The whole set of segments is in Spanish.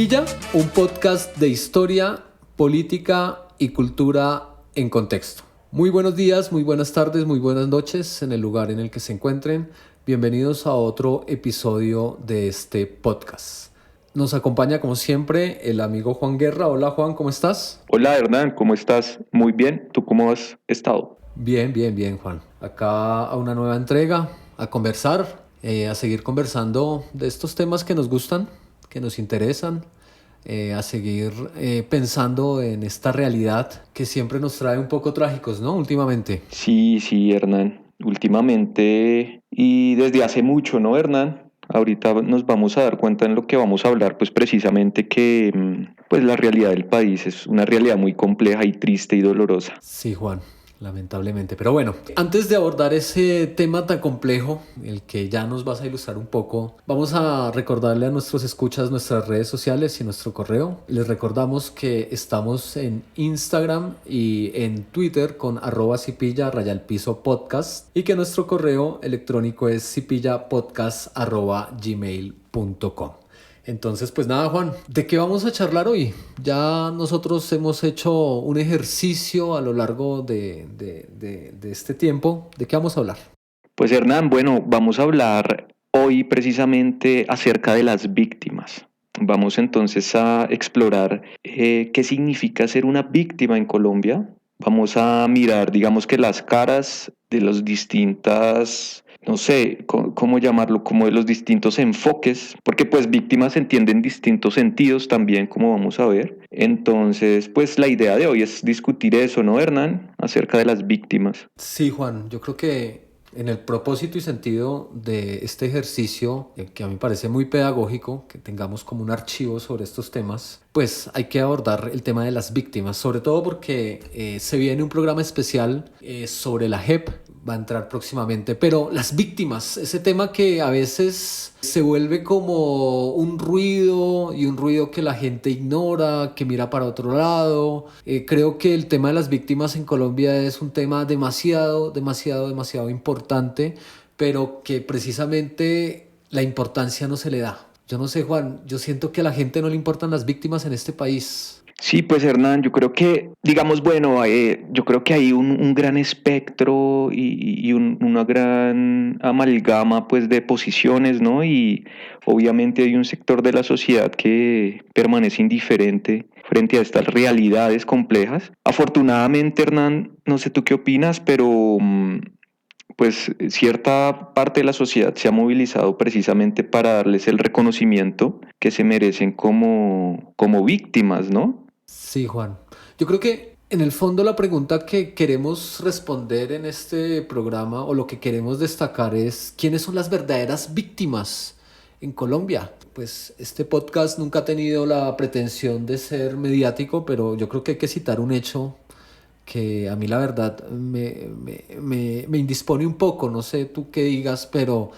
Cipilla, un podcast de historia, política y cultura en contexto. Muy buenos días, muy buenas tardes, muy buenas noches en el lugar en el que se encuentren. Bienvenidos a otro episodio de este podcast. Nos acompaña como siempre el amigo Juan Guerra. Hola Juan, ¿cómo estás? Hola Hernán, ¿cómo estás? Muy bien, ¿tú cómo has estado? Bien, Juan. Acá a una nueva entrega, a conversar, a seguir conversando de estos temas que nos gustan, que nos interesan, a seguir pensando en esta realidad que siempre nos trae un poco trágicos, ¿no? Últimamente. Sí, Hernán, últimamente y desde hace mucho, ¿no, Hernán? Ahorita nos vamos a dar cuenta en lo que vamos a hablar, pues precisamente que pues la realidad del país es una realidad muy compleja y triste y dolorosa. Sí, Juan, lamentablemente. Pero bueno, antes de abordar ese tema tan complejo, el que ya nos vas a ilustrar un poco, vamos a recordarle a nuestros escuchas nuestras redes sociales y nuestro correo. Les recordamos que estamos en Instagram y en Twitter con @cipilla_podcast y que nuestro correo electrónico es cipillapodcast@gmail.com. Entonces, pues nada, Juan, ¿de qué vamos a charlar hoy? Ya nosotros hemos hecho un ejercicio a lo largo de este tiempo. ¿De qué vamos a hablar? Pues Hernán, bueno, vamos a hablar hoy precisamente acerca de las víctimas. Vamos entonces a explorar qué significa ser una víctima en Colombia. Vamos a mirar, digamos que las caras de las distintas, no sé, cómo llamarlo, como de los distintos enfoques, porque pues víctimas se entienden en distintos sentidos también, como vamos a ver. Entonces, pues la idea de hoy es discutir eso, ¿no, Hernán? Acerca de las víctimas. Sí, Juan, yo creo que en el propósito y sentido de este ejercicio, que a mí me parece muy pedagógico, que tengamos como un archivo sobre estos temas, pues hay que abordar el tema de las víctimas, sobre todo porque se viene un programa especial sobre la JEP, va a entrar próximamente, pero las víctimas, ese tema que a veces se vuelve como un ruido y un ruido que la gente ignora, que mira para otro lado. Creo que el tema de las víctimas en Colombia es un tema demasiado importante, pero que precisamente la importancia no se le da. Yo no sé, Juan, yo siento que a la gente no le importan las víctimas en este país. Sí, pues Hernán, yo creo que, digamos, bueno, yo creo que hay un gran espectro y una gran amalgama pues de posiciones, ¿no? Y obviamente hay un sector de la sociedad que permanece indiferente frente a estas realidades complejas. Afortunadamente, Hernán, no sé tú qué opinas, pero pues cierta parte de la sociedad se ha movilizado precisamente para darles el reconocimiento que se merecen como víctimas, ¿no? Sí, Juan. Yo creo que en el fondo la pregunta que queremos responder en este programa o lo que queremos destacar es ¿quiénes son las verdaderas víctimas en Colombia? Pues este podcast nunca ha tenido la pretensión de ser mediático, pero yo creo que hay que citar un hecho que a mí la verdad me indispone un poco, no sé tú qué digas, pero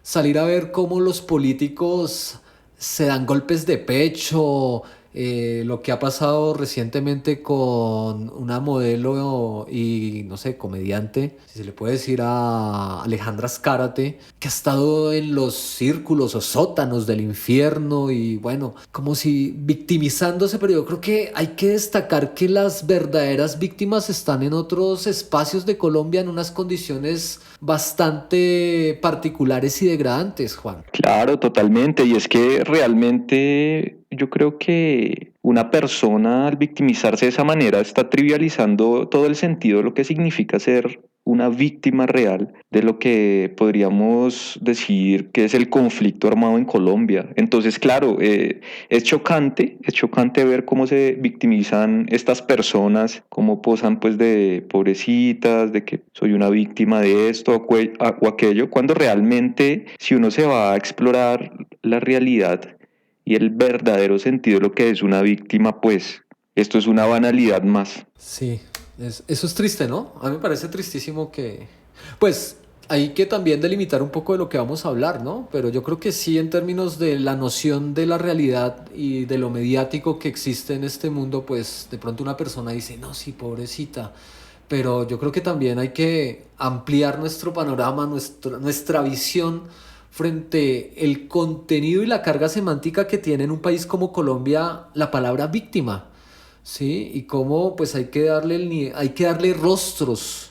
salir a ver cómo los políticos se dan golpes de pecho, lo que ha pasado recientemente con una modelo y, no sé, comediante, si se le puede decir a Alejandra Azcárate, que ha estado en los círculos o sótanos del infierno y bueno, como si victimizándose, pero yo creo que hay que destacar que las verdaderas víctimas están en otros espacios de Colombia en unas condiciones bastante particulares y degradantes, Juan. Claro, totalmente. Y es que realmente yo creo que una persona al victimizarse de esa manera está trivializando todo el sentido de lo que significa ser una víctima real de lo que podríamos decir que es el conflicto armado en Colombia. Entonces, claro, es chocante ver cómo se victimizan estas personas, cómo posan pues de pobrecitas, de que soy una víctima de esto o aquello, cuando realmente si uno se va a explorar la realidad y el verdadero sentido de lo que es una víctima, pues esto es una banalidad más. Sí, eso es triste, ¿no? A mí me parece tristísimo que... Pues hay que también delimitar un poco de lo que vamos a hablar, ¿no? Pero yo creo que sí, en términos de la noción de la realidad y de lo mediático que existe en este mundo, pues de pronto una persona dice, no, sí, pobrecita. Pero yo creo que también hay que ampliar nuestro panorama, nuestra visión, frente el contenido y la carga semántica que tiene en un país como Colombia la palabra víctima, ¿sí? Y cómo pues hay que darle rostros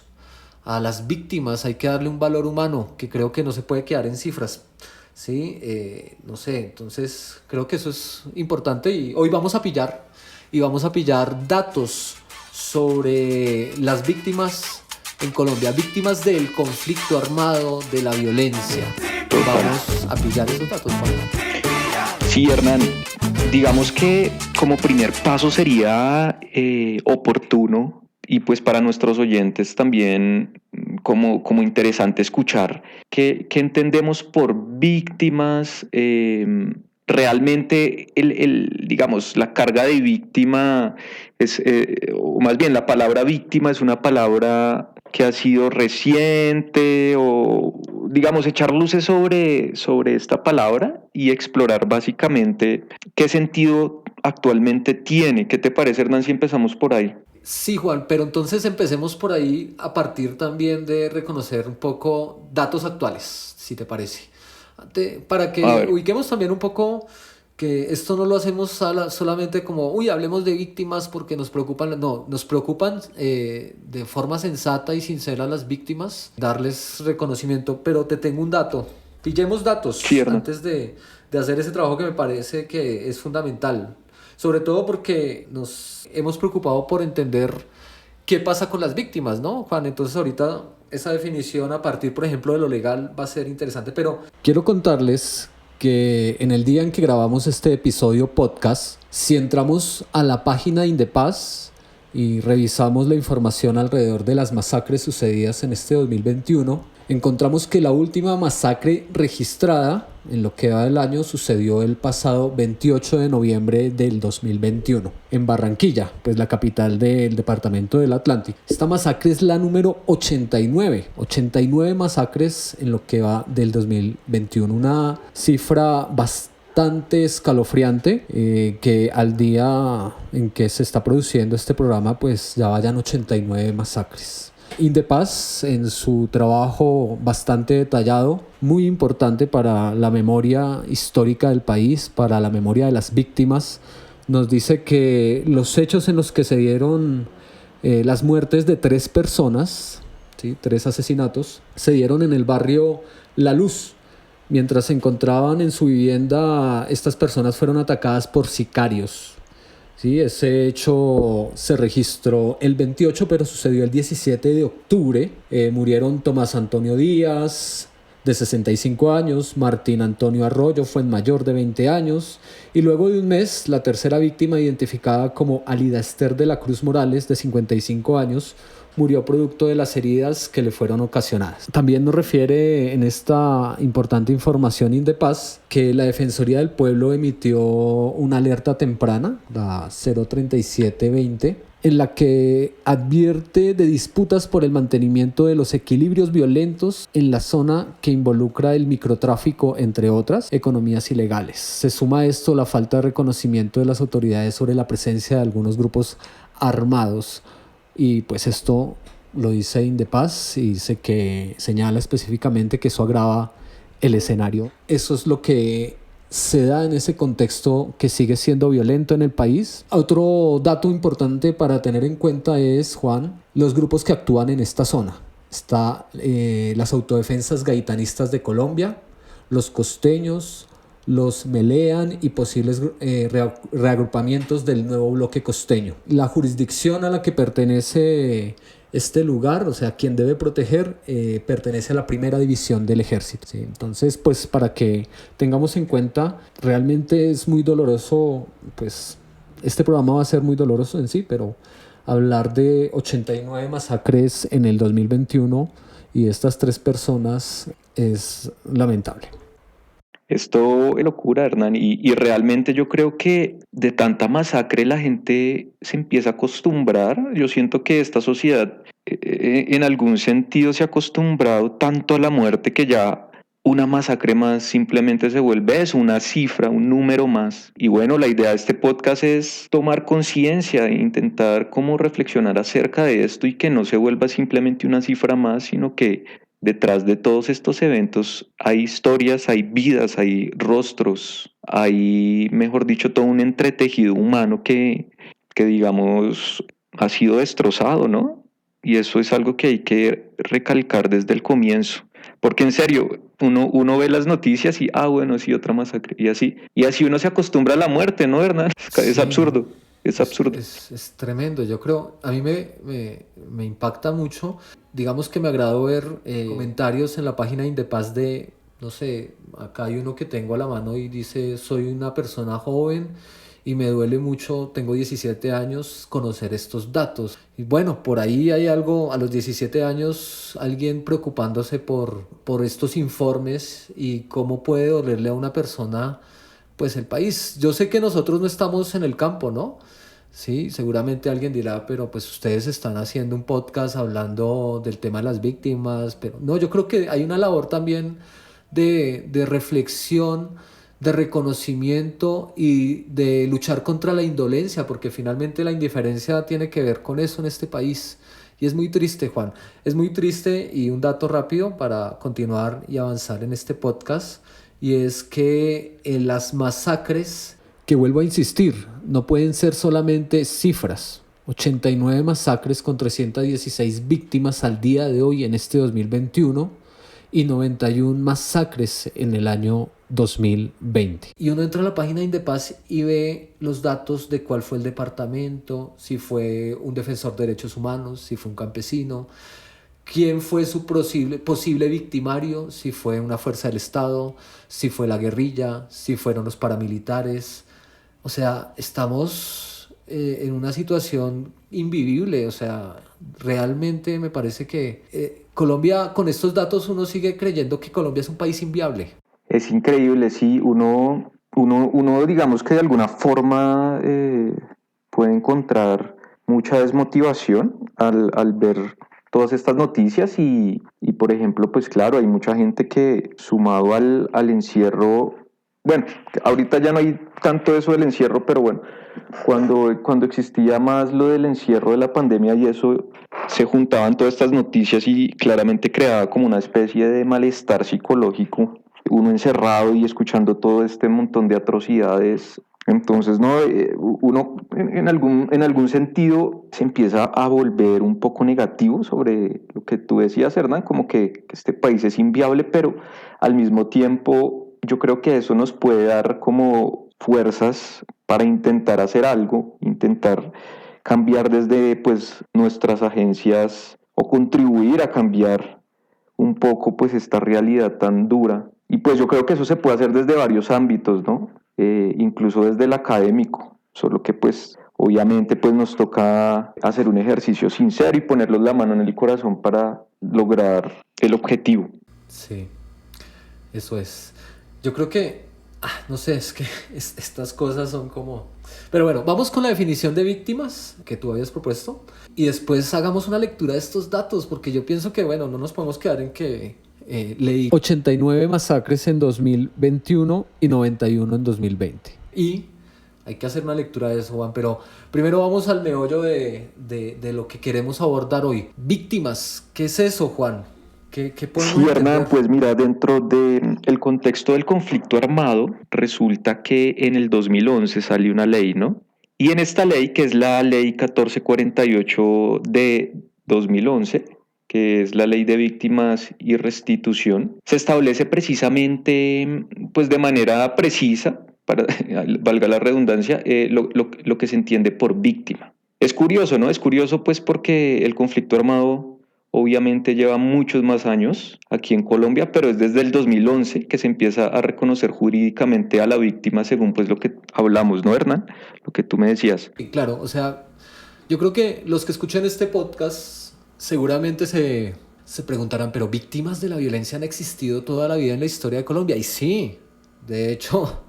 a las víctimas, hay que darle un valor humano que creo que no se puede quedar en cifras. Sí, no sé, entonces creo que eso es importante y hoy vamos a pillar datos sobre las víctimas en Colombia, víctimas del conflicto armado, de la violencia. Vamos a pillar esos datos, Juan. Sí, Hernán, digamos que como primer paso sería oportuno y pues para nuestros oyentes también como interesante escuchar qué entendemos por víctimas. Realmente, digamos, la carga de víctima es, o más bien la palabra víctima es una palabra que ha sido reciente o, digamos, echar luces sobre esta palabra y explorar básicamente qué sentido actualmente tiene. ¿Qué te parece, Hernán, si empezamos por ahí? Sí, Juan, pero entonces empecemos por ahí a partir también de reconocer un poco datos actuales, si te parece. Para A que ver, ubiquemos también un poco que esto no lo hacemos solamente como, uy, hablemos de víctimas porque nos preocupan, no, nos preocupan de forma sensata y sincera a las víctimas, darles reconocimiento, pero te tengo un dato, pillemos sí, datos Hernán. antes de hacer ese trabajo que me parece que es fundamental, sobre todo porque nos hemos preocupado por entender qué pasa con las víctimas, ¿no, Juan? Entonces ahorita esa definición a partir, por ejemplo, de lo legal va a ser interesante, pero quiero contarles que en el día en que grabamos este episodio podcast, si entramos a la página de Indepaz y revisamos la información alrededor de las masacres sucedidas en este 2021, encontramos que la última masacre registrada en lo que va del año sucedió el pasado 28 de noviembre del 2021 en Barranquilla, pues la capital del departamento del Atlántico. Esta masacre es la número 89 masacres en lo que va del 2021, una cifra bastante escalofriante, que al día en que se está produciendo este programa pues ya vayan 89 masacres. Indepaz, en su trabajo bastante detallado, muy importante para la memoria histórica del país, para la memoria de las víctimas, nos dice que los hechos en los que se dieron las muertes de 3 personas, ¿sí? 3 asesinatos, se dieron en el barrio La Luz. Mientras se encontraban en su vivienda, estas personas fueron atacadas por sicarios. Sí, ese hecho se registró el 28, pero sucedió el 17 de octubre. Murieron Tomás Antonio Díaz, de 65 años, Martín Antonio Arroyo Fuenmayor, de 20 años, y luego de un mes, la tercera víctima, identificada como Alida Esther de la Cruz Morales, de 55 años, murió producto de las heridas que le fueron ocasionadas. También nos refiere en esta importante información Indepaz que la Defensoría del Pueblo emitió una alerta temprana, la 03720, en la que advierte de disputas por el mantenimiento de los equilibrios violentos en la zona que involucra el microtráfico, entre otras economías ilegales. Se suma a esto la falta de reconocimiento de las autoridades sobre la presencia de algunos grupos armados. Y pues esto lo dice Indepaz y dice que señala específicamente que eso agrava el escenario. Eso es lo que se da en ese contexto que sigue siendo violento en el país. Otro dato importante para tener en cuenta es, Juan, los grupos que actúan en esta zona. Está las autodefensas gaitanistas de Colombia, los costeños, los Melean y posibles reagrupamientos del nuevo bloque costeño. La jurisdicción a la que pertenece este lugar, o sea, quien debe proteger, pertenece a la primera división del ejército, ¿sí? Entonces, pues para que tengamos en cuenta, realmente es muy doloroso, pues este programa va a ser muy doloroso en sí, pero hablar de 89 masacres en el 2021 y estas 3 personas es lamentable. Esto es locura, Hernán, y realmente yo creo que de tanta masacre la gente se empieza a acostumbrar. Yo siento que esta sociedad en algún sentido se ha acostumbrado tanto a la muerte que ya una masacre más simplemente se vuelve eso, una cifra, un número más. Y bueno, la idea de este podcast es tomar conciencia e intentar cómo reflexionar acerca de esto y que no se vuelva simplemente una cifra más, sino que detrás de todos estos eventos hay historias, hay vidas, hay rostros, hay, mejor dicho, todo un entretejido humano que digamos, ha sido destrozado, ¿no? Y eso es algo que hay que recalcar desde el comienzo. Porque en serio, uno ve las noticias y, bueno, sí, otra masacre, y así uno se acostumbra a la muerte, ¿no, Hernán? Es Sí, absurdo, es absurdo. es tremendo. Yo creo, a mí me impacta mucho. Digamos que me agradó ver comentarios en la página de Indepaz de, no sé, acá hay uno que tengo a la mano y dice, soy una persona joven y me duele mucho, tengo 17 años, conocer estos datos. Y bueno, por ahí hay algo, a los 17 años, alguien preocupándose por estos informes y cómo puede dolerle a una persona pues el país. Yo sé que nosotros no estamos en el campo, ¿no? Sí, seguramente alguien dirá, pero pues ustedes están haciendo un podcast hablando del tema de las víctimas, pero no, yo creo que hay una labor también de reflexión, de reconocimiento y de luchar contra la indolencia, porque finalmente la indiferencia tiene que ver con eso en este país. Y es muy triste, Juan, es muy triste y un dato rápido para continuar y avanzar en este podcast, y es que en las masacres, que vuelvo a insistir, no pueden ser solamente cifras. 89 masacres con 316 víctimas al día de hoy en este 2021 y 91 masacres en el año 2020. Y uno entra a la página de Indepaz y ve los datos de cuál fue el departamento, si fue un defensor de derechos humanos, si fue un campesino, quién fue su posible victimario, si fue una fuerza del Estado, si fue la guerrilla, si fueron los paramilitares. O sea, estamos en una situación invivible. O sea, realmente me parece que Colombia, con estos datos, uno sigue creyendo que Colombia es un país inviable. Es increíble, sí, uno digamos que de alguna forma puede encontrar mucha desmotivación al ver todas estas noticias por ejemplo, pues claro, hay mucha gente que sumado al encierro, bueno, ahorita ya no hay tanto eso del encierro, pero bueno, cuando existía más lo del encierro de la pandemia y eso, se juntaban todas estas noticias y claramente creaba como una especie de malestar psicológico, uno encerrado y escuchando todo este montón de atrocidades. Entonces, no, uno en algún sentido se empieza a volver un poco negativo sobre lo que tú decías, Hernán, como que este país es inviable, pero al mismo tiempo yo creo que eso nos puede dar como fuerzas para intentar hacer algo, intentar cambiar desde pues nuestras agencias o contribuir a cambiar un poco pues esta realidad tan dura. Y pues yo creo que eso se puede hacer desde varios ámbitos, ¿no? Incluso desde el académico, solo que pues obviamente pues nos toca hacer un ejercicio sincero y ponerlos la mano en el corazón para lograr el objetivo. Sí, eso es. Yo creo que, no sé, es que estas cosas son como... Pero bueno, vamos con la definición de víctimas que tú habías propuesto y después hagamos una lectura de estos datos, porque yo pienso que, bueno, no nos podemos quedar en que leí 89 masacres en 2021 y 91 en 2020. Y hay que hacer una lectura de eso, Juan, pero primero vamos al meollo de lo que queremos abordar hoy. Víctimas, ¿qué es eso, Juan? ¿Qué podemos Sí, entender? Hernán, pues mira, dentro del contexto del conflicto armado, resulta que en el 2011 salió una ley, ¿no? Y en esta ley, que es la ley 1448 de 2011, que es la ley de víctimas y restitución, se establece precisamente, pues de manera precisa, para, valga la redundancia, lo que se entiende por víctima. Es curioso, ¿no? Es curioso pues porque el conflicto armado obviamente lleva muchos más años aquí en Colombia, pero es desde el 2011 que se empieza a reconocer jurídicamente a la víctima según pues lo que hablamos, ¿no, Hernán? Lo que tú me decías. Y claro, o sea, yo creo que los que escuchan este podcast seguramente se preguntarán, pero víctimas de la violencia han existido toda la vida en la historia de Colombia. Y sí, de hecho,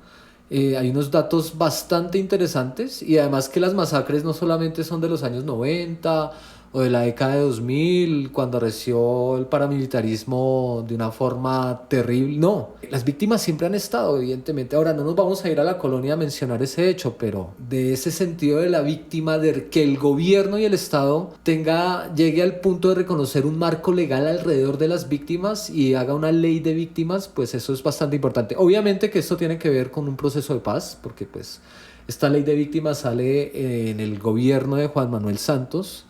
hay unos datos bastante interesantes y además que las masacres no solamente son de los años 90 o de la década de 2000, cuando arreció el paramilitarismo de una forma terrible. No, las víctimas siempre han estado, evidentemente. Ahora, no nos vamos a ir a la colonia a mencionar ese hecho, pero de ese sentido de la víctima, de que el gobierno y el Estado llegue al punto de reconocer un marco legal alrededor de las víctimas y haga una ley de víctimas, pues eso es bastante importante. Obviamente que esto tiene que ver con un proceso de paz, porque pues esta ley de víctimas sale en el gobierno de Juan Manuel Santos,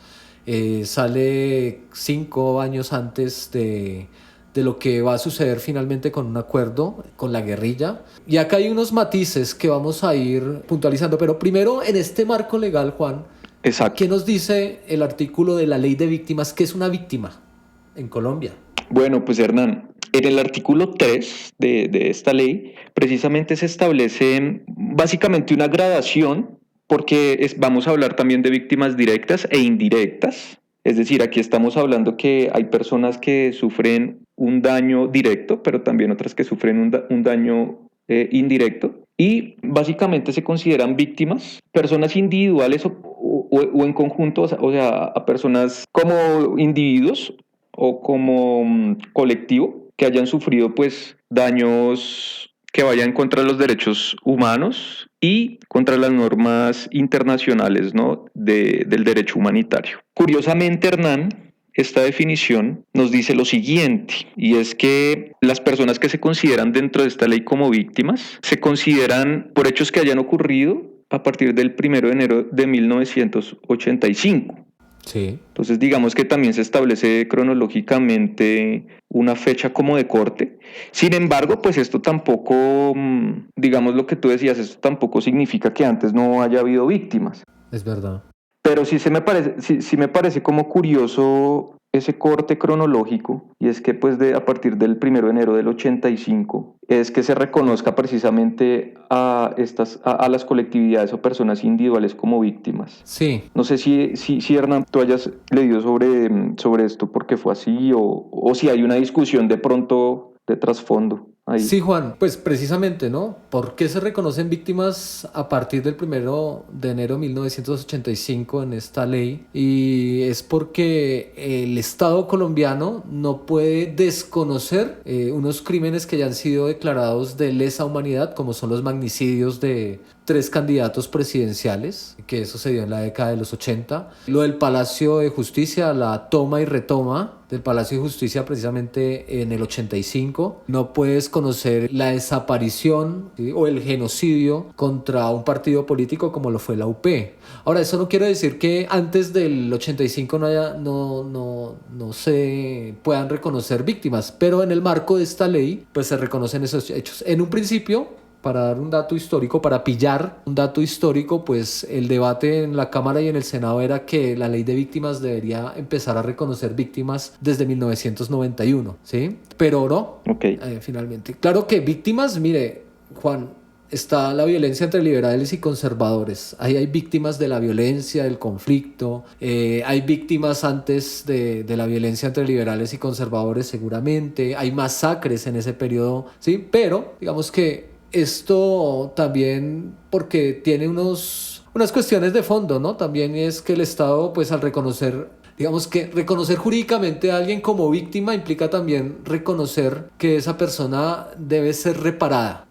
sale 5 años antes de lo que va a suceder finalmente con un acuerdo con la guerrilla. Y acá hay unos matices que vamos a ir puntualizando, pero primero en este marco legal, Juan, ¿qué Exacto. nos dice el artículo de la ley de víctimas? ¿Qué es una víctima en Colombia? Bueno, pues Hernán, en el artículo 3 de esta ley, precisamente se establece básicamente una gradación, porque vamos a hablar también de víctimas directas e indirectas. Es decir, aquí estamos hablando que hay personas que sufren un daño directo, pero también otras que sufren un daño indirecto. Y básicamente se consideran víctimas personas individuales o en conjunto, o sea, a personas como individuos o como colectivo que hayan sufrido pues daños que vayan contra los derechos humanos y contra las normas internacionales, ¿no? Del derecho humanitario. Curiosamente, Hernán, esta definición nos dice lo siguiente, y es que las personas que se consideran dentro de esta ley como víctimas se consideran por hechos que hayan ocurrido a partir del 1 de enero de 1985. Sí. Entonces, digamos que también se establece cronológicamente una fecha como de corte. Sin embargo, pues esto tampoco, digamos lo que tú decías, esto tampoco significa que antes no haya habido víctimas. Es verdad. Pero sí me parece como curioso ese corte cronológico, y es que pues a partir del 1 de enero del 85 es que se reconozca precisamente a las colectividades o personas individuales como víctimas. Sí. No sé si Hernán, tú hayas leído sobre esto porque fue así o si hay una discusión de pronto de trasfondo ahí. Sí, Juan, pues precisamente, ¿no? ¿Por qué se reconocen víctimas a partir del 1 de enero de 1985 en esta ley? Y es porque el Estado colombiano no puede desconocer unos crímenes que ya han sido declarados de lesa humanidad, como son los magnicidios de 3 candidatos presidenciales, que eso se dio en la década de los 80. Lo del Palacio de Justicia, la toma y retoma del Palacio de Justicia precisamente en el 85. No puedes conocer la desaparición, ¿sí?, o el genocidio contra un partido político como lo fue la UP. Ahora, eso no quiere decir que antes del 85 no se puedan reconocer víctimas, pero en el marco de esta ley pues se reconocen esos hechos. En un principio, para dar un dato histórico, para pillar un dato histórico, pues el debate en la Cámara y en el Senado era que la ley de víctimas debería empezar a reconocer víctimas desde 1991, ¿sí? Pero no, Ok. finalmente. Claro que víctimas, mire, Juan, está la violencia entre liberales y conservadores. Ahí hay víctimas de la violencia, del conflicto, hay víctimas antes de la violencia entre liberales y conservadores seguramente, hay masacres en ese periodo, ¿sí? Pero digamos que esto también porque tiene unas cuestiones de fondo, ¿no? También es que el Estado, pues al reconocer, digamos que reconocer jurídicamente a alguien como víctima implica también reconocer que esa persona debe ser reparada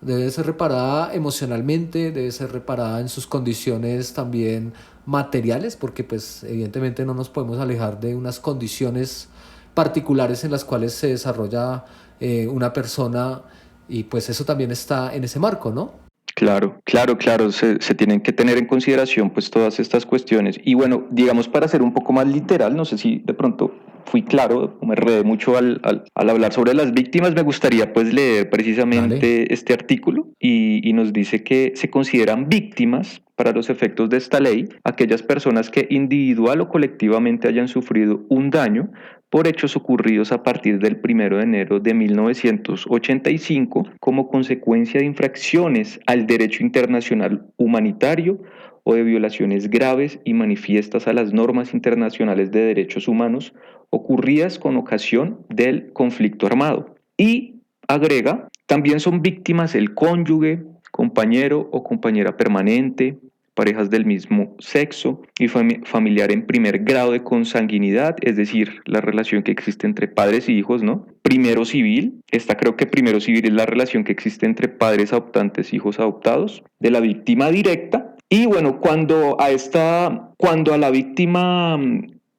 emocionalmente, debe ser reparada en sus condiciones también materiales, porque pues evidentemente no nos podemos alejar de unas condiciones particulares en las cuales se desarrolla una persona, y pues eso también está en ese marco, ¿no? Claro, claro, claro, se tienen que tener en consideración pues todas estas cuestiones. Y bueno, digamos para ser un poco más literal, no sé si de pronto fui claro, me enredé mucho al hablar sobre las víctimas, me gustaría pues leer Dale. precisamente este artículo y nos dice que se consideran víctimas para los efectos de esta ley aquellas personas que individual o colectivamente hayan sufrido un daño por hechos ocurridos a partir del 1 de enero de 1985 como consecuencia de infracciones al derecho internacional humanitario o de violaciones graves y manifiestas a las normas internacionales de derechos humanos ocurridas con ocasión del conflicto armado. Y agrega, también son víctimas el cónyuge, compañero o compañera permanente, parejas del mismo sexo y familiar en primer grado de consanguinidad, es decir, la relación que existe entre padres y hijos, ¿no? Primero civil, esta creo que primero civil es la relación que existe entre padres adoptantes e hijos adoptados, de la víctima directa. Y bueno, cuando a la víctima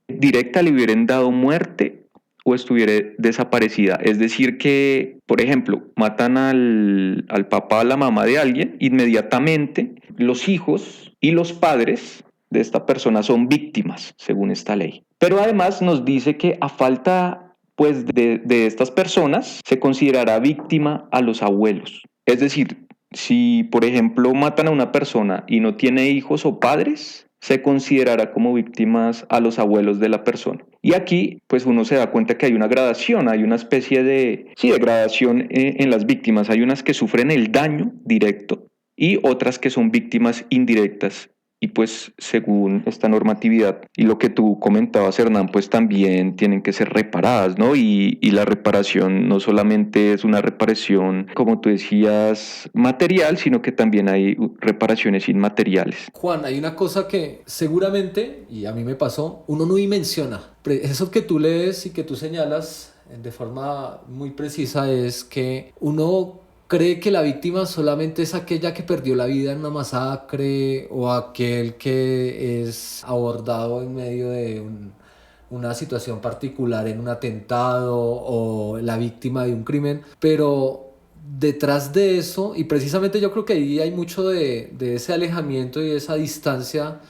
directa le hubieran dado muerte o estuviera desaparecida. Es decir que, por ejemplo, matan al papá, a la mamá de alguien, inmediatamente los hijos y los padres de esta persona son víctimas, según esta ley. Pero además nos dice que a falta pues de estas personas se considerará víctima a los abuelos. Es decir, si por ejemplo matan a una persona y no tiene hijos o padres, se considerará como víctimas a los abuelos de la persona. Y aquí, pues uno se da cuenta que hay una gradación, hay una especie de gradación en las víctimas. Hay unas que sufren el daño directo y otras que son víctimas indirectas. Y pues según esta normatividad y lo que tú comentabas, Hernán, pues también tienen que ser reparadas, ¿no? Y la reparación no solamente es una reparación, como tú decías, material, sino que también hay reparaciones inmateriales. Juan, hay una cosa que seguramente, y a mí me pasó, uno no dimensiona. Eso que tú lees y que tú señalas de forma muy precisa es que uno cree que la víctima solamente es aquella que perdió la vida en una masacre o aquel que es abordado en medio de una situación particular en un atentado o la víctima de un crimen, pero detrás de eso, y precisamente yo creo que ahí hay mucho de ese alejamiento y esa distancia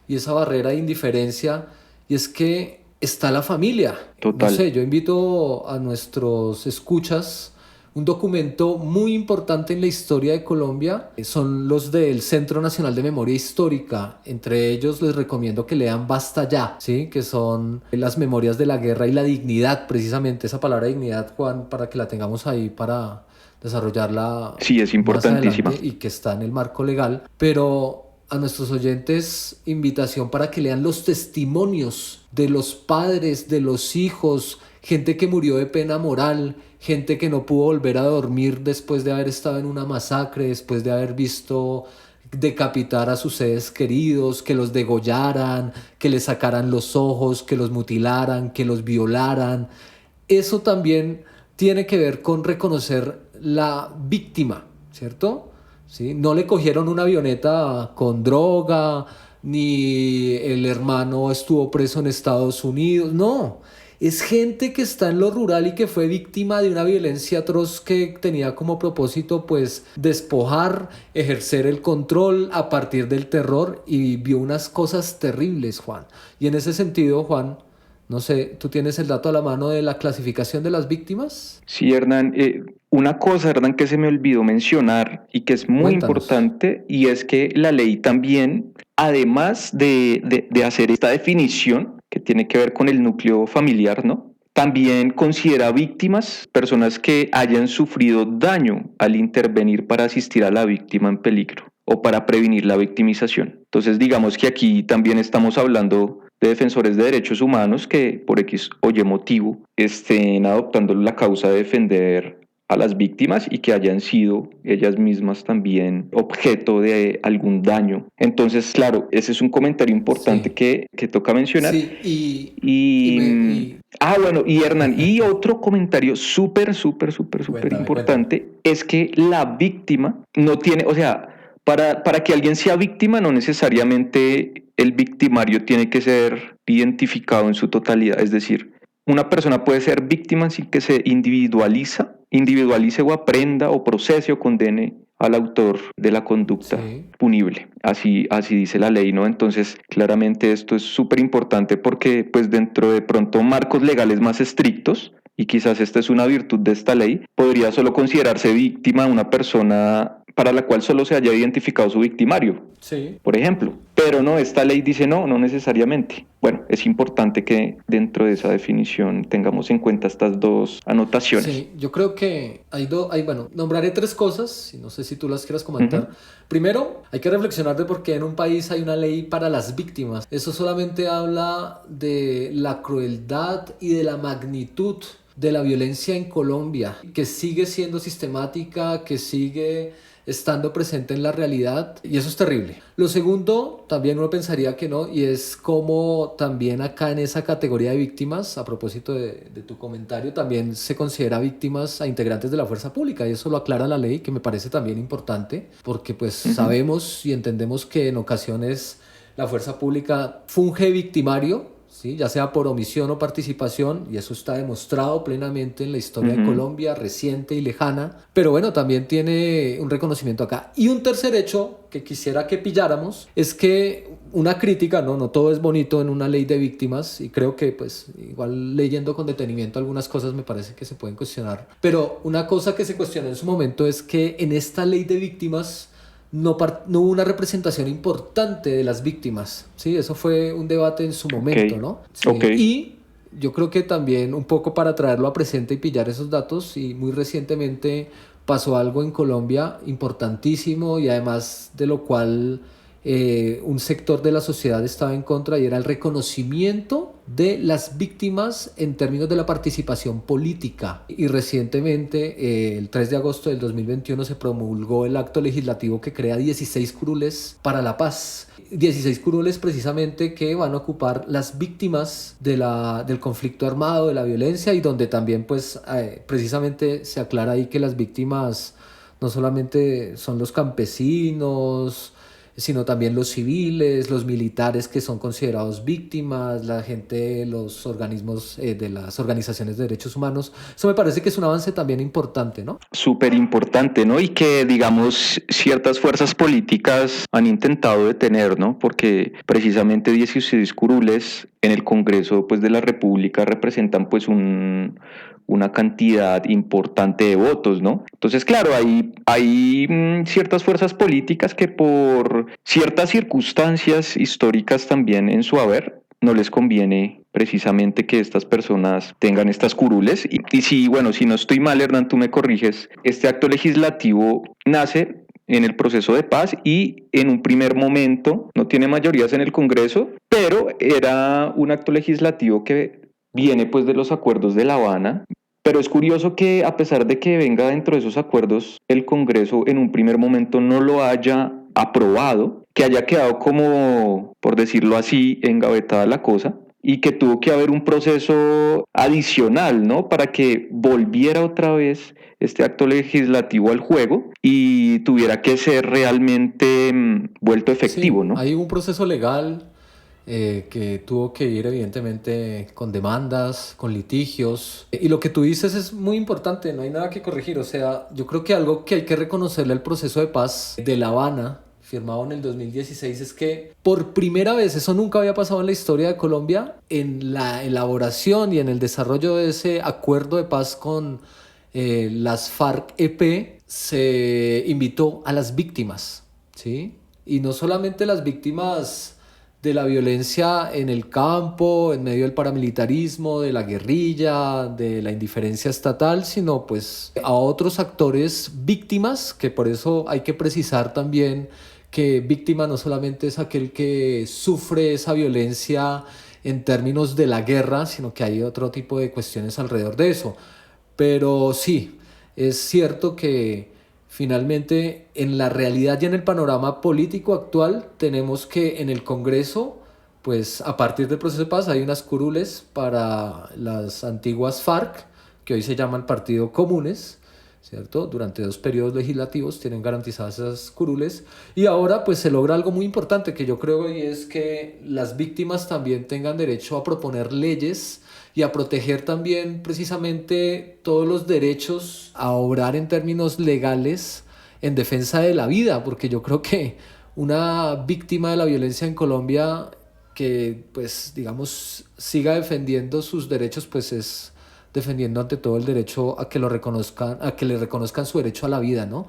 y esa barrera de indiferencia, y es que está la familia. No Total. sé, yo invito a nuestros escuchas. Un documento muy importante en la historia de Colombia son los del Centro Nacional de Memoria Histórica. Entre ellos les recomiendo que lean Basta Ya, ¿sí? Que son las memorias de la guerra y la dignidad, precisamente esa palabra dignidad, Juan, para que la tengamos ahí para desarrollarla Sí, es más importantísima. adelante y que está en el marco legal. Pero a nuestros oyentes, invitación para que lean los testimonios de los padres, de los hijos, gente que murió de pena moral, gente que no pudo volver a dormir después de haber estado en una masacre, después de haber visto decapitar a sus seres queridos, que los degollaran, que les sacaran los ojos, que los mutilaran, que los violaran. Eso también tiene que ver con reconocer la víctima, ¿cierto? ¿Sí? No le cogieron una avioneta con droga, ni el hermano estuvo preso en Estados Unidos, no. Es gente que está en lo rural y que fue víctima de una violencia atroz que tenía como propósito pues despojar, ejercer el control a partir del terror, y vio unas cosas terribles, Juan. Y en ese sentido, Juan, no sé, ¿tú tienes el dato a la mano de la clasificación de las víctimas? Sí, Hernán, una cosa, Hernán, que se me olvidó mencionar y que es muy Cuéntanos. importante, y es que la ley también, además de hacer esta definición que tiene que ver con el núcleo familiar, ¿no? También considera víctimas personas que hayan sufrido daño al intervenir para asistir a la víctima en peligro o para prevenir la victimización. Entonces, digamos que aquí también estamos hablando de defensores de derechos humanos que por X o Y motivo estén adoptando la causa de defender a las víctimas y que hayan sido ellas mismas también objeto de algún daño. Entonces, claro, ese es un comentario importante Sí, que toca mencionar. sí, y Y, me... Y... bueno, y Hernán, y otro comentario súper Cuéntame, cuéntame. importante es que la víctima no tiene, o sea, para que alguien sea víctima, no necesariamente el victimario tiene que ser identificado en su totalidad. Es decir, una persona puede ser víctima sin que se individualice o aprenda o procese o condene al autor de la conducta Sí. punible. Así dice la ley, ¿no? Entonces, claramente esto es súper importante porque, pues, dentro de pronto marcos legales más estrictos, y quizás esta es una virtud de esta ley, podría solo considerarse víctima una persona para la cual solo se haya identificado su victimario, Sí. por ejemplo. Pero no, esta ley dice no, no necesariamente. Bueno, es importante que dentro de esa definición tengamos en cuenta estas dos anotaciones. Sí, yo creo que bueno, nombraré tres cosas y no sé si tú las quieras Ujú. comentar. Primero, hay que reflexionar de por qué en un país hay una ley para las víctimas. Eso solamente habla de la crueldad y de la magnitud de la violencia en Colombia, que sigue siendo sistemática, que sigue estando presente en la realidad, y eso es terrible. Lo segundo, también uno pensaría que no, y es como también acá en esa categoría de víctimas, a propósito de tu comentario, también se considera víctimas a integrantes de la fuerza pública, y eso lo aclara la ley, que me parece también importante, porque pues Ujú. sabemos y entendemos que en ocasiones la fuerza pública funge victimario, ¿sí? Ya sea por omisión o participación, y eso está demostrado plenamente en la historia de Ujú. Colombia, reciente y lejana, pero bueno, también tiene un reconocimiento acá. Y un tercer hecho que quisiera que pilláramos es que una crítica, ¿no? No todo es bonito en una ley de víctimas, y creo que pues igual leyendo con detenimiento algunas cosas me parece que se pueden cuestionar, pero una cosa que se cuestionó en su momento es que en esta ley de víctimas no hubo una representación importante de las víctimas, ¿sí? Eso fue un debate en su Ok, momento, ¿no? ok. Sí. Y yo creo que también un poco para traerlo a presente y pillar esos datos, y muy recientemente pasó algo en Colombia importantísimo y además de lo cual un sector de la sociedad estaba en contra, y era el reconocimiento de las víctimas en términos de la participación política. Y recientemente, el 3 de agosto del 2021, se promulgó el acto legislativo que crea 16 curules para la paz. 16 curules precisamente que van a ocupar las víctimas del conflicto armado, de la violencia, y donde también pues precisamente se aclara ahí que las víctimas no solamente son los campesinos, sino también los civiles, los militares que son considerados víctimas, la gente, los organismos de las organizaciones de derechos humanos. Eso me parece que es un avance también importante, ¿no? Súper importante, ¿no? Y que, digamos, ciertas fuerzas políticas han intentado detener, ¿no? Porque precisamente 16 curules en el Congreso, pues, de la República representan, pues, una cantidad importante de votos, ¿no? Entonces, claro, hay ciertas fuerzas políticas que por ciertas circunstancias históricas también en su haber, no les conviene precisamente que estas personas tengan estas curules. Y si, bueno, si no estoy mal, Hernán, tú me corriges, este acto legislativo nace en el proceso de paz y en un primer momento no tiene mayorías en el Congreso, pero era un acto legislativo que viene pues de los acuerdos de La Habana. Pero es curioso que a pesar de que venga dentro de esos acuerdos, el Congreso en un primer momento no lo haya aprobado, que haya quedado como, por decirlo así, engavetada la cosa, y que tuvo que haber un proceso adicional, ¿no? Para que volviera otra vez este acto legislativo al juego y tuviera que ser realmente vuelto efectivo, Sí, ¿no? hay un proceso legal que tuvo que ir evidentemente con demandas, con litigios. Y lo que tú dices es muy importante, no hay nada que corregir. O sea, yo creo que algo que hay que reconocerle al proceso de paz de La Habana, firmado en el 2016, es que por primera vez, eso nunca había pasado en la historia de Colombia, en la elaboración y en el desarrollo de ese acuerdo de paz con las FARC-EP, se invitó a las víctimas, ¿sí? Y no solamente las víctimas de la violencia en el campo, en medio del paramilitarismo, de la guerrilla, de la indiferencia estatal, sino pues a otros actores víctimas, que por eso hay que precisar también que víctima no solamente es aquel que sufre esa violencia en términos de la guerra, sino que hay otro tipo de cuestiones alrededor de eso. Pero sí, es cierto que finalmente en la realidad y en el panorama político actual tenemos que en el Congreso, pues a partir del proceso de paz hay unas curules para las antiguas FARC, que hoy se llaman Partido Comunes, ¿cierto? Durante 2 periodos legislativos tienen garantizadas esas curules, y ahora pues se logra algo muy importante que yo creo, y es que las víctimas también tengan derecho a proponer leyes y a proteger también precisamente todos los derechos, a obrar en términos legales en defensa de la vida, porque yo creo que una víctima de la violencia en Colombia que pues digamos siga defendiendo sus derechos, pues es defendiendo ante todo el derecho a que lo reconozcan, a que le reconozcan su derecho a la vida, ¿no?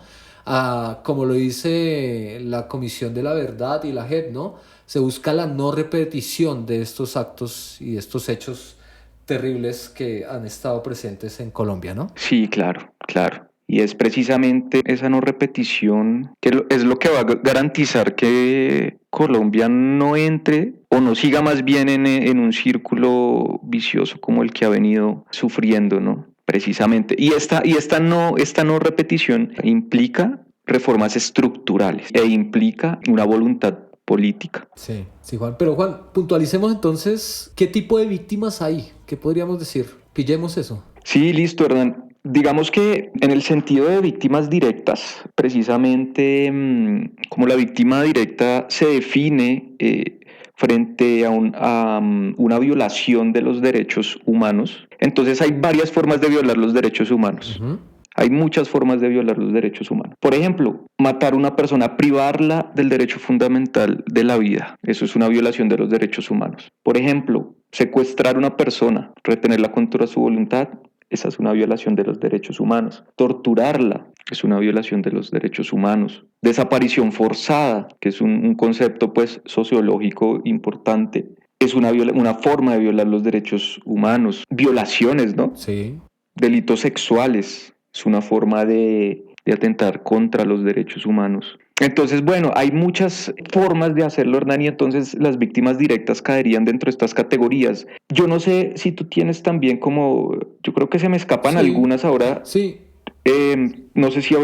Como lo dice la Comisión de la Verdad y la JEP, ¿no? Se busca la no repetición de estos actos y de estos hechos terribles que han estado presentes en Colombia, ¿no? Sí, claro, claro. y es precisamente esa no repetición que es lo que va a garantizar que Colombia no entre o no siga más bien en un círculo vicioso como el que ha venido sufriendo, ¿no? Precisamente. Esta no repetición implica reformas estructurales e implica una voluntad política. Sí, sí, Juan. Pero Juan, puntualicemos entonces qué tipo de víctimas hay. ¿Qué podríamos decir? Pillemos eso. Sí, listo, Hernán. Digamos que en el sentido de víctimas directas, precisamente como la víctima directa se define frente a una violación de los derechos humanos, entonces hay varias formas de violar los derechos humanos. Uh-huh. Hay muchas formas de violar los derechos humanos. Por ejemplo, matar a una persona, privarla del derecho fundamental de la vida. Eso es una violación de los derechos humanos. Por ejemplo, secuestrar a una persona, retenerla contra su voluntad. Esa es una violación de los derechos humanos. Torturarla es una violación de los derechos humanos. Desaparición forzada, que es un concepto pues sociológico importante, es una forma de violar los derechos humanos. Violaciones, ¿no? Sí. Delitos sexuales es una forma de atentar contra los derechos humanos. Entonces, bueno, hay muchas formas de hacerlo, Hernán, y entonces las víctimas directas caerían dentro de estas categorías. Yo no sé si tú tienes también yo creo que se me escapan Sí, algunas ahora. sí. No sé si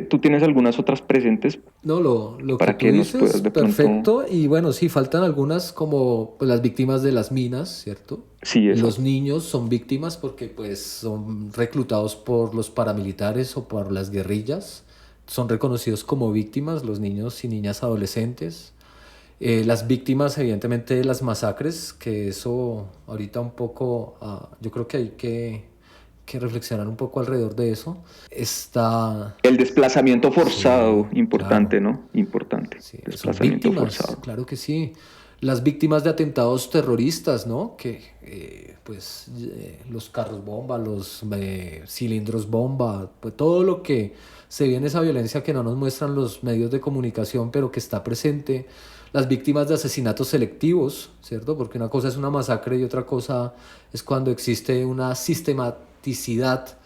tú tienes algunas otras presentes No, lo que para tú que nos dices, puedas de pronto... perfecto. Y bueno, sí, faltan algunas como pues, las víctimas de las minas, ¿cierto? Sí, Los exacto. niños son víctimas porque pues son reclutados por los paramilitares o por las guerrillas. Son reconocidos como víctimas, los niños y niñas adolescentes. Las víctimas, evidentemente, de las masacres, que eso ahorita un poco, yo creo que hay que reflexionar un poco alrededor de eso. Está, El desplazamiento forzado, sí, claro. importante, ¿no? Importante. Sí, son Desplazamiento víctimas, forzado. claro que sí. Las víctimas de atentados terroristas, ¿no? Que, los carros bomba, los cilindros bomba, pues todo lo que se ve en esa violencia que no nos muestran los medios de comunicación, pero que está presente. Las víctimas de asesinatos selectivos, ¿cierto? Porque una cosa es una masacre y otra cosa es cuando existe una sistematicidad,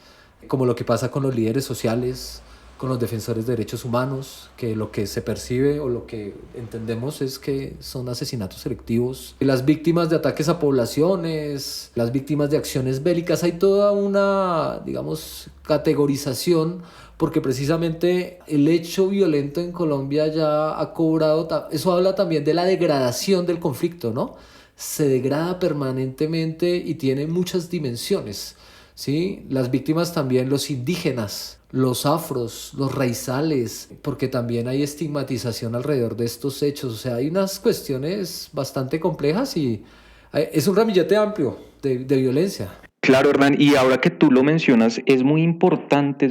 como lo que pasa con los líderes sociales, con los defensores de derechos humanos, que lo que se percibe o lo que entendemos es que son asesinatos selectivos. Las víctimas de ataques a poblaciones, las víctimas de acciones bélicas, hay toda una, digamos, categorización porque precisamente el hecho violento en Colombia ya ha cobrado, eso habla también de la degradación del conflicto, ¿no? Se degrada permanentemente y tiene muchas dimensiones. ¿Sí? Las víctimas también, los indígenas, los afros, los raizales, porque también hay estigmatización alrededor de estos hechos. O sea, hay unas cuestiones bastante complejas y es un ramillete amplio de violencia. Claro, Hernán, y ahora que tú lo mencionas, es muy importante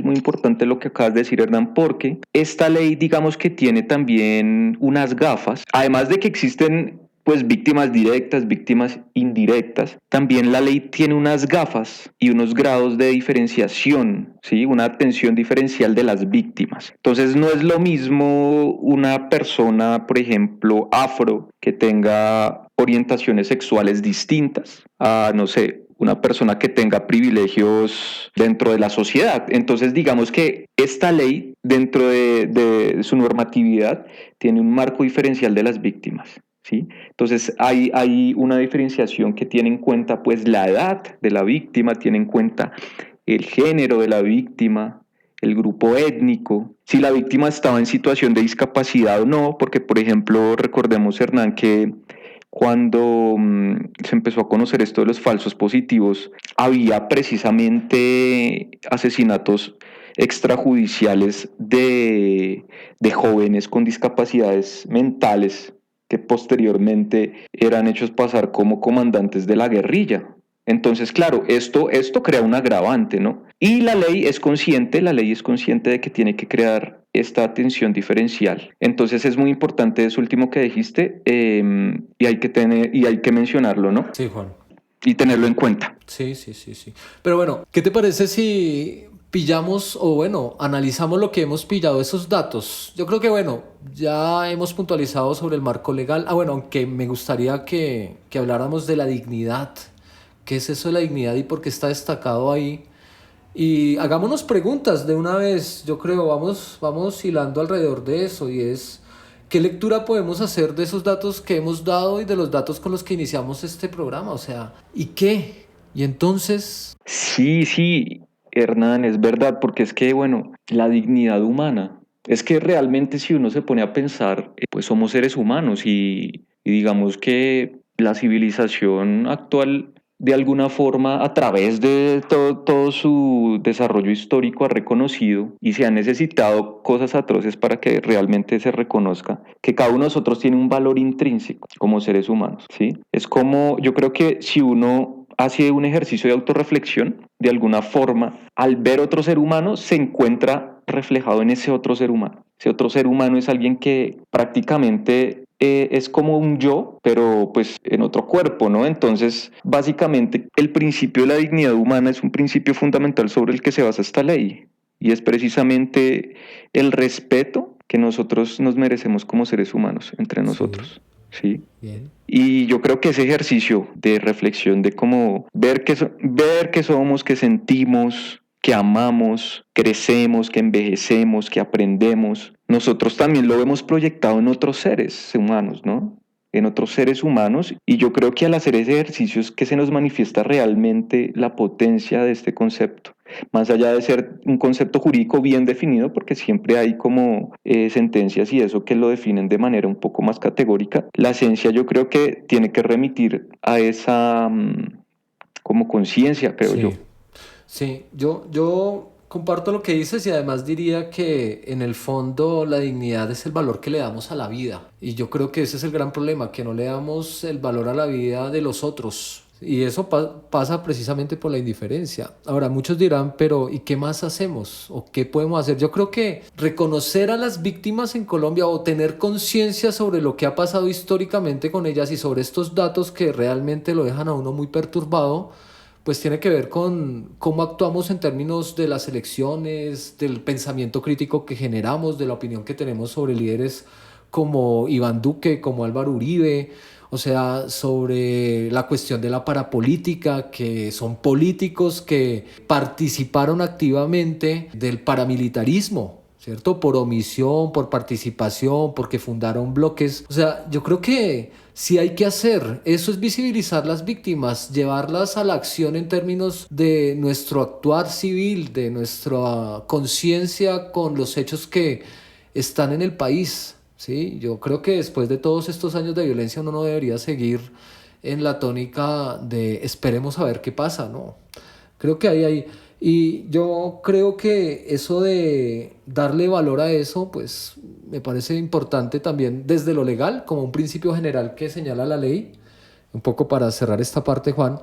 lo que acabas de decir, Hernán, porque esta ley, digamos que tiene también unas gafas, además de que existen pues víctimas directas, víctimas indirectas, también la ley tiene unas gafas y unos grados de diferenciación, ¿sí? Una atención diferencial de las víctimas. Entonces no es lo mismo una persona, por ejemplo, afro, que tenga orientaciones sexuales distintas a, no sé, una persona que tenga privilegios dentro de la sociedad. Entonces, digamos que esta ley, dentro de su normatividad, tiene un marco diferencial de las víctimas. ¿Sí? Entonces hay una diferenciación que tiene en cuenta pues la edad de la víctima, tiene en cuenta el género de la víctima, el grupo étnico, si la víctima estaba en situación de discapacidad o no, porque por ejemplo recordemos, Hernán, que cuando se empezó a conocer esto de los falsos positivos, había precisamente asesinatos extrajudiciales de jóvenes con discapacidades mentales que posteriormente eran hechos pasar como comandantes de la guerrilla. Entonces, claro, esto crea un agravante, ¿no? Y la ley es consciente de que tiene que crear esta atención diferencial. Entonces es muy importante eso último que dijiste y hay que mencionarlo, ¿no? Sí, Juan. Y tenerlo en cuenta. Sí, sí, sí, sí. Pero bueno, ¿qué te parece si pillamos o bueno, analizamos lo que hemos pillado, esos datos? Yo creo que bueno, ya hemos puntualizado sobre el marco legal. Bueno, aunque me gustaría que habláramos de la dignidad. ¿Qué es eso de la dignidad y por qué está destacado ahí? Y hagámonos preguntas de una vez, yo creo, vamos hilando alrededor de eso y es, ¿qué lectura podemos hacer de esos datos que hemos dado y de los datos con los que iniciamos este programa? O sea, ¿y qué? Y entonces, Sí, sí, Hernán, es verdad, porque es que, bueno, la dignidad humana, es que realmente si uno se pone a pensar, pues somos seres humanos y digamos que la civilización actual, de alguna forma, a través de todo su desarrollo histórico, ha reconocido y se han necesitado cosas atroces para que realmente se reconozca que cada uno de nosotros tiene un valor intrínseco como seres humanos, ¿sí? Es como, yo creo que si uno hace un ejercicio de autorreflexión, de alguna forma, al ver otro ser humano, se encuentra reflejado en ese otro ser humano. Ese otro ser humano es alguien que prácticamente es como un yo, pero pues en otro cuerpo, ¿no? Entonces, básicamente, el principio de la dignidad humana es un principio fundamental sobre el que se basa esta ley. Y es precisamente el respeto que nosotros nos merecemos como seres humanos entre sí, nosotros, ¿sí? bien. Y yo creo que ese ejercicio de reflexión, de cómo ver que somos, que sentimos, que amamos, crecemos, que envejecemos, que aprendemos, nosotros también lo vemos proyectado en otros seres humanos, ¿no? En otros seres humanos. Y yo creo que al hacer ese ejercicio es que se nos manifiesta realmente la potencia de este concepto, más allá de ser un concepto jurídico bien definido, porque siempre hay como sentencias y eso que lo definen de manera un poco más categórica. La esencia yo creo que tiene que remitir a esa como conciencia, creo yo. Sí, sí, yo comparto lo que dices y además diría que en el fondo la dignidad es el valor que le damos a la vida. Y yo creo que ese es el gran problema, que no le damos el valor a la vida de los otros. Y eso pasa precisamente por la indiferencia. Ahora, muchos dirán, pero ¿y qué más hacemos? ¿O qué podemos hacer? Yo creo que reconocer a las víctimas en Colombia o tener conciencia sobre lo que ha pasado históricamente con ellas y sobre estos datos que realmente lo dejan a uno muy perturbado, pues tiene que ver con cómo actuamos en términos de las elecciones, del pensamiento crítico que generamos, de la opinión que tenemos sobre líderes como Iván Duque, como Álvaro Uribe, o sea, sobre la cuestión de la parapolítica, que son políticos que participaron activamente del paramilitarismo, ¿cierto? Por omisión, por participación, porque fundaron bloques. O sea, yo creo que si hay que hacer, eso es visibilizar las víctimas, llevarlas a la acción en términos de nuestro actuar civil, de nuestra conciencia con los hechos que están en el país. ¿Sí? Yo creo que después de todos estos años de violencia uno no debería seguir en la tónica de esperemos a ver qué pasa, ¿no? Creo que ahí hay... Y yo creo que eso de darle valor a eso, pues me parece importante también desde lo legal, como un principio general que señala la ley, un poco para cerrar esta parte, Juan,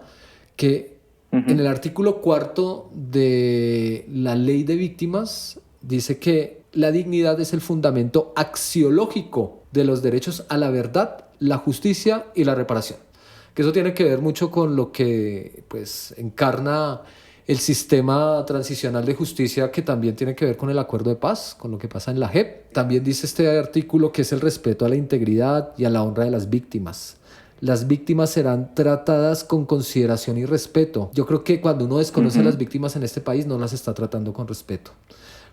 que en el Ujú. artículo cuarto de la ley de víctimas dice que la dignidad es el fundamento axiológico de los derechos a la verdad, la justicia y la reparación. Que eso tiene que ver mucho con lo que pues encarna el sistema transicional de justicia, que también tiene que ver con el acuerdo de paz, con lo que pasa en la JEP. También dice este artículo que es el respeto a la integridad y a la honra de las víctimas. Las víctimas serán tratadas con consideración y respeto. Yo creo que cuando uno desconoce a las Ujú. víctimas en este país, no las está tratando con respeto.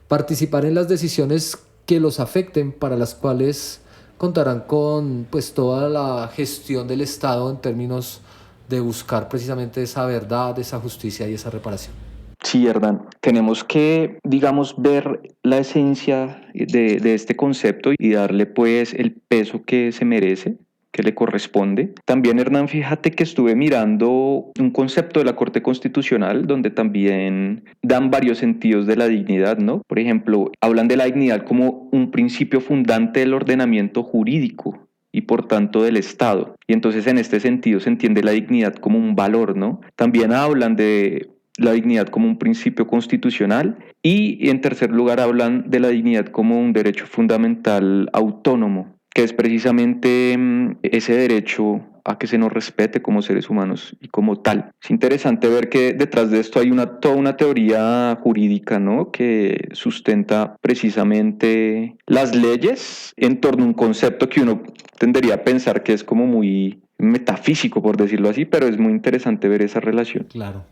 Participar en las decisiones que los afecten, para las cuales contarán con pues toda la gestión del Estado en términos de buscar precisamente esa verdad, esa justicia y esa reparación. Sí, Hernán, tenemos que, digamos, ver la esencia de este concepto y darle pues el peso que se merece, que le corresponde. También, Hernán, fíjate que estuve mirando un concepto de la Corte Constitucional donde también dan varios sentidos de la dignidad, ¿no? Por ejemplo, hablan de la dignidad como un principio fundante del ordenamiento jurídico y por tanto del Estado. Y entonces en este sentido se entiende la dignidad como un valor, ¿no? También hablan de la dignidad como un principio constitucional y en tercer lugar hablan de la dignidad como un derecho fundamental autónomo, que es precisamente ese derecho a que se nos respete como seres humanos y como tal. Es interesante ver que detrás de esto hay toda una teoría jurídica, ¿no? Que sustenta precisamente las leyes en torno a un concepto que uno tendería a pensar que es como muy metafísico, por decirlo así, pero es muy interesante ver esa relación. Claro,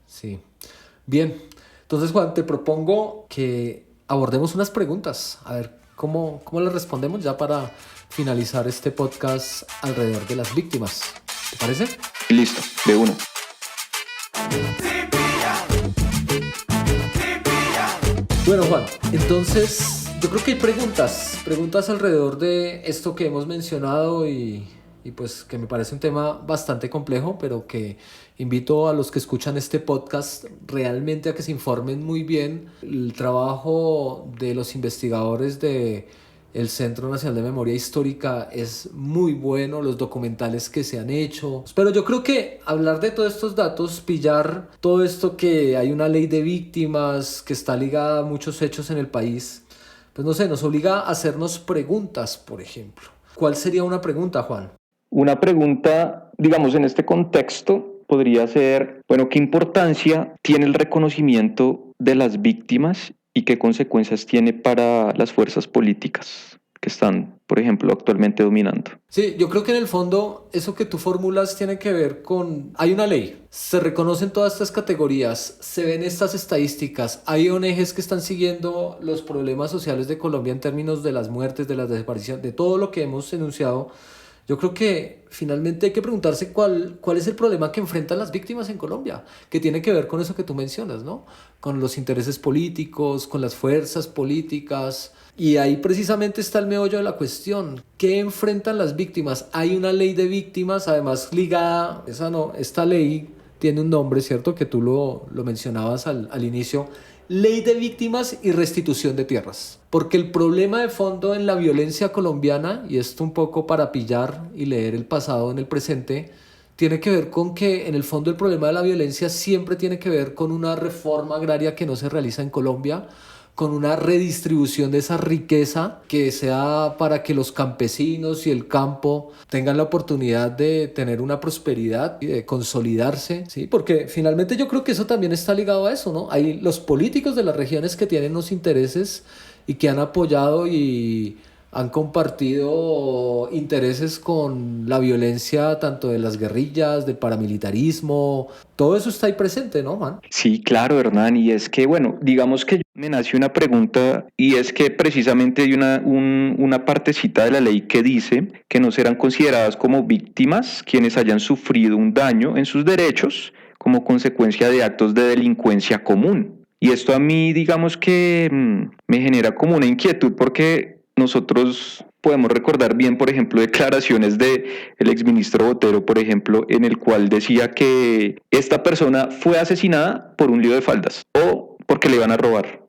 sí. Bien, Entonces, Juan, te propongo que abordemos unas preguntas, a ver cómo las respondemos ya para finalizar este podcast alrededor de las víctimas. ¿Te parece? Listo, de una. Bueno, Juan, entonces yo creo que hay preguntas alrededor de esto que hemos mencionado y pues que me parece un tema bastante complejo, pero que invito a los que escuchan este podcast realmente a que se informen muy bien. El trabajo de los investigadores de el Centro Nacional de Memoria Histórica es muy bueno, los documentales que se han hecho. Pero yo creo que hablar de todos estos datos, pillar todo esto que hay una ley de víctimas que está ligada a muchos hechos en el país, pues no sé, nos obliga a hacernos preguntas, por ejemplo. ¿Cuál sería una pregunta, Juan? Una pregunta, digamos, en este contexto podría ser, bueno, ¿qué importancia tiene el reconocimiento de las víctimas y qué consecuencias tiene para las fuerzas políticas que están, por ejemplo, actualmente dominando? Sí, yo creo que en el fondo eso que tú formulas tiene que ver con... Hay una ley, se reconocen todas estas categorías, se ven estas estadísticas, hay ONGs que están siguiendo los problemas sociales de Colombia en términos de las muertes, de las desapariciones, de todo lo que hemos enunciado. Yo creo que finalmente hay que preguntarse cuál es el problema que enfrentan las víctimas en Colombia, que tiene que ver con eso que tú mencionas, ¿no? Con los intereses políticos, con las fuerzas políticas. Y ahí precisamente está el meollo de la cuestión. ¿Qué enfrentan las víctimas? Hay una ley de víctimas, además ligada, esta ley tiene un nombre, ¿cierto? Que tú lo mencionabas al inicio. Ley de víctimas y restitución de tierras. Porque el problema de fondo en la violencia colombiana, y esto un poco para pillar y leer el pasado en el presente, tiene que ver con que en el fondo el problema de la violencia siempre tiene que ver con una reforma agraria que no se realiza en Colombia, con una redistribución de esa riqueza que sea para que los campesinos y el campo tengan la oportunidad de tener una prosperidad y de consolidarse, ¿sí? Porque finalmente yo creo que eso también está ligado a eso, ¿no? Hay los políticos de las regiones que tienen los intereses y que han apoyado y han compartido intereses con la violencia tanto de las guerrillas, del paramilitarismo, todo eso está ahí presente, ¿no, Juan? Sí, claro, Hernán, y es que, bueno, digamos que me nace una pregunta y es que precisamente hay una partecita de la ley que dice que no serán consideradas como víctimas quienes hayan sufrido un daño en sus derechos como consecuencia de actos de delincuencia común. Y esto a mí, digamos que me genera como una inquietud porque nosotros podemos recordar bien, por ejemplo, declaraciones de el exministro Botero, por ejemplo, en el cual decía que esta persona fue asesinada por un lío de faldas o porque le iban a robar.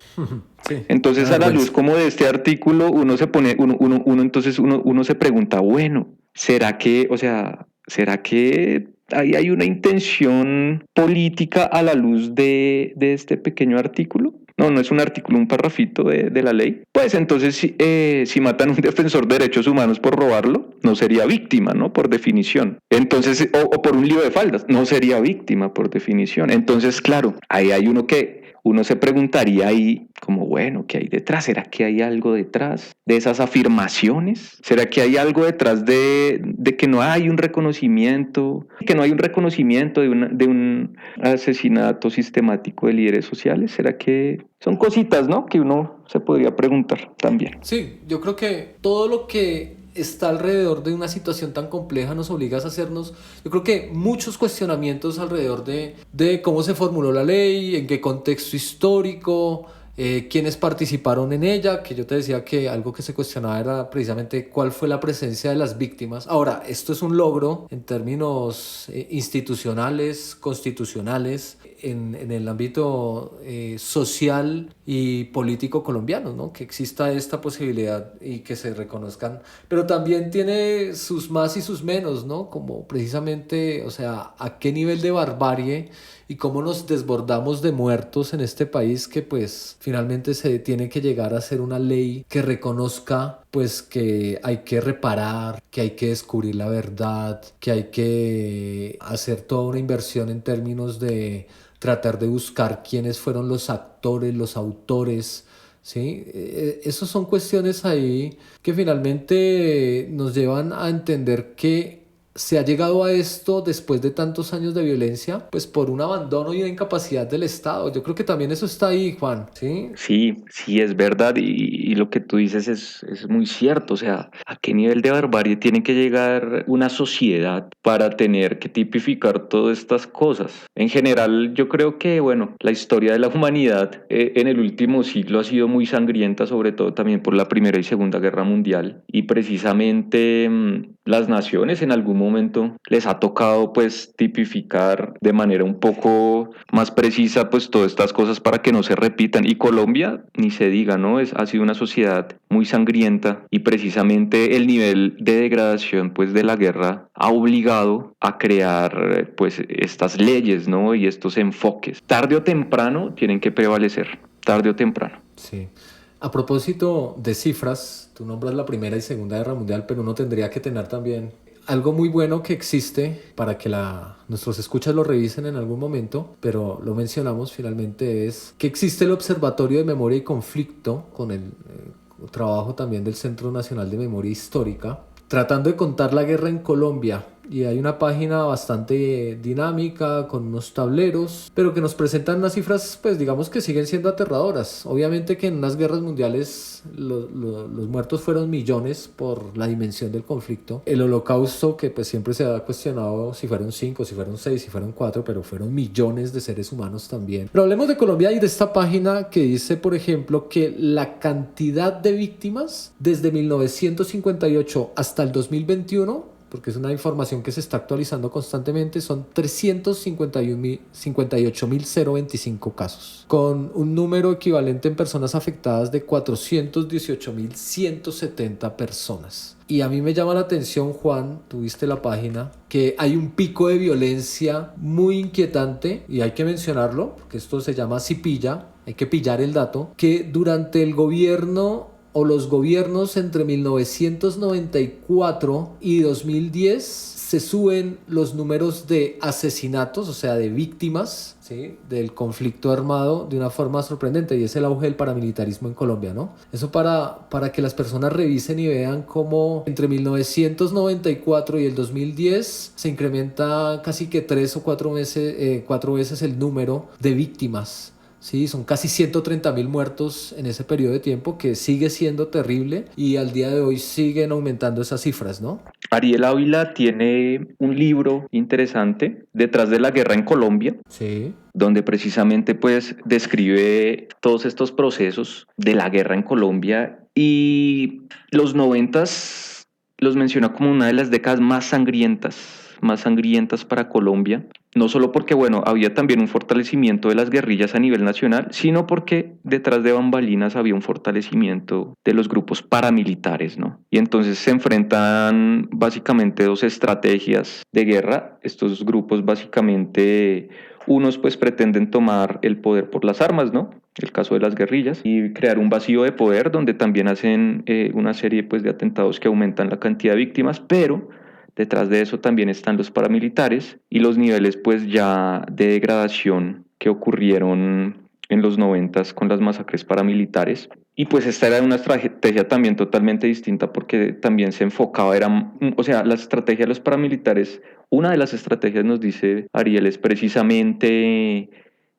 Sí, Entonces, a la luz como de este artículo, uno se pone, uno se pregunta, bueno, ¿será que ahí hay una intención política a la luz de este pequeño artículo? No es un artículo, un parrafito de la ley. Pues entonces, si matan a un defensor de derechos humanos por robarlo, no sería víctima, ¿no? Por definición. Entonces, o por un lío de faldas, no sería víctima por definición. Entonces, claro, ahí hay uno se preguntaría ahí como, bueno, ¿qué hay detrás? ¿Será que hay algo detrás de esas afirmaciones? ¿Será que hay algo detrás de que no hay un reconocimiento, de un asesinato sistemático de líderes sociales? ¿Será que son cositas, ¿no? Que uno se podría preguntar también. Sí, yo creo que todo lo que está alrededor de una situación tan compleja nos obliga a hacernos, yo creo que muchos cuestionamientos alrededor de cómo se formuló la ley, en qué contexto histórico, quiénes participaron en ella, que yo te decía que algo que se cuestionaba era precisamente cuál fue la presencia de las víctimas. Ahora, esto es un logro en términos institucionales, constitucionales, en el ámbito social y político colombiano, ¿no? Que exista esta posibilidad y que se reconozcan, pero también tiene sus más y sus menos, ¿no? Como precisamente, o sea, a qué nivel de barbarie y cómo nos desbordamos de muertos en este país que pues finalmente se tiene que llegar a ser una ley que reconozca pues que hay que reparar, que hay que descubrir la verdad, que hay que hacer toda una inversión en términos de tratar de buscar quiénes fueron los actores, los autores, ¿sí? Esas son cuestiones ahí que finalmente nos llevan a entender que se ha llegado a esto después de tantos años de violencia, pues por un abandono y una incapacidad del Estado. Yo creo que también eso está ahí, Juan, ¿sí? Sí, sí, es verdad y lo que tú dices es muy cierto. O sea, ¿a qué nivel de barbarie tiene que llegar una sociedad para tener que tipificar todas estas cosas? En general, yo creo que, bueno, la historia de la humanidad en el último siglo ha sido muy sangrienta, sobre todo también por la Primera y Segunda Guerra Mundial y precisamente las naciones en algún momento les ha tocado pues tipificar de manera un poco más precisa pues todas estas cosas para que no se repitan. Y Colombia, ni se diga, ¿no? Ha sido una sociedad muy sangrienta y precisamente el nivel de degradación pues de la guerra ha obligado a crear pues estas leyes, ¿no? Y estos enfoques. Tarde o temprano tienen que prevalecer, tarde o temprano. Sí. A propósito de cifras, tú nombras la Primera y Segunda Guerra Mundial, pero uno tendría que tener también algo muy bueno que existe para que nuestros escuchas lo revisen en algún momento, pero lo mencionamos finalmente, es que existe el Observatorio de Memoria y Conflicto con el trabajo también del Centro Nacional de Memoria Histórica, tratando de contar la guerra en Colombia. Y hay una página bastante dinámica con unos tableros, pero que nos presentan unas cifras, pues digamos que siguen siendo aterradoras. Obviamente que en unas guerras mundiales los muertos fueron millones por la dimensión del conflicto. El holocausto, que pues siempre se ha cuestionado si fueron 5, si fueron 6, si fueron 4, pero fueron millones de seres humanos también. Pero hablemos de Colombia y de esta página que dice, por ejemplo, que la cantidad de víctimas desde 1958 hasta el 2021, porque es una información que se está actualizando constantemente, son 358.025 casos, con un número equivalente en personas afectadas de 418.170 personas. Y a mí me llama la atención, Juan, tuviste la página, que hay un pico de violencia muy inquietante, y hay que mencionarlo, porque esto se llama cipilla, hay que pillar el dato, que durante el gobierno o los gobiernos entre 1994 y 2010 se suben los números de asesinatos, o sea, de víctimas, ¿sí?, del conflicto armado de una forma sorprendente, y es el auge del paramilitarismo en Colombia, ¿no? Eso para que las personas revisen y vean cómo entre 1994 y el 2010 se incrementa casi que 4 veces el número de víctimas. Sí, son casi 130.000 muertos en ese periodo de tiempo, que sigue siendo terrible, y al día de hoy siguen aumentando esas cifras, ¿no? Ariel Ávila tiene un libro interesante, Detrás de la guerra en Colombia, Sí. donde precisamente pues describe todos estos procesos de la guerra en Colombia y los noventas los menciona como una de las décadas más sangrientas para Colombia, no solo porque, bueno, había también un fortalecimiento de las guerrillas a nivel nacional, sino porque detrás de bambalinas había un fortalecimiento de los grupos paramilitares, ¿no? Y entonces se enfrentan básicamente dos estrategias de guerra. Estos grupos básicamente, unos pues pretenden tomar el poder por las armas, ¿no? El caso de las guerrillas, y crear un vacío de poder donde también hacen una serie pues de atentados que aumentan la cantidad de víctimas, pero detrás de eso también están los paramilitares y los niveles pues ya de degradación que ocurrieron en los noventas con las masacres paramilitares. Y pues esta era una estrategia también totalmente distinta porque también se enfocaba, o sea, la estrategia de los paramilitares, una de las estrategias, nos dice Ariel, es precisamente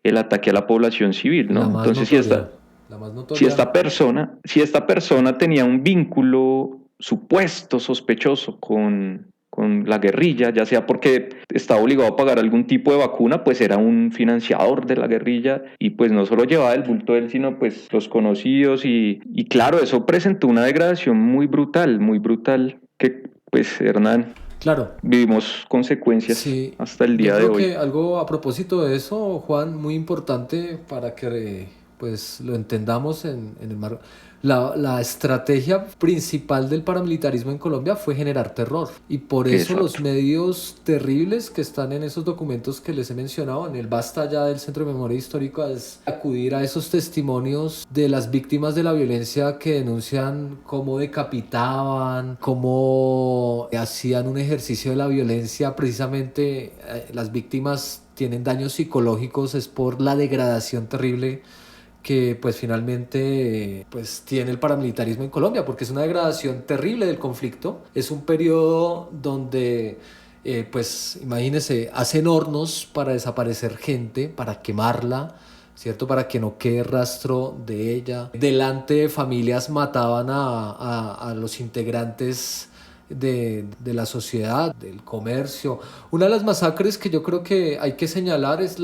el ataque a la población civil, La ¿no? más Entonces, notoria. La más notoria. si esta persona tenía un vínculo supuesto sospechoso con la guerrilla, ya sea porque estaba obligado a pagar algún tipo de vacuna, pues era un financiador de la guerrilla y pues no solo llevaba el bulto de él, sino pues los conocidos y claro, eso presentó una degradación muy brutal que pues Hernán, Claro. vivimos consecuencias Sí, hasta el yo día de creo hoy. que algo a propósito de eso, Juan, muy importante para que pues lo entendamos en el marco. La estrategia principal del paramilitarismo en Colombia fue generar terror, y por eso los Exacto. medios terribles que están en esos documentos que les he mencionado, en el basta ya del Centro de Memoria Histórica, es acudir a esos testimonios de las víctimas de la violencia que denuncian cómo decapitaban, cómo hacían un ejercicio de la violencia. Precisamente las víctimas tienen daños psicológicos, es por la degradación terrible que pues finalmente pues tiene el paramilitarismo en Colombia, porque es una degradación terrible del conflicto. Es un periodo donde pues imagínense, hacen hornos para desaparecer gente, para quemarla, ¿cierto? Para que no quede rastro de ella. Delante de familias mataban a los integrantes de la sociedad, del comercio. Una de las masacres que yo creo que hay que señalar es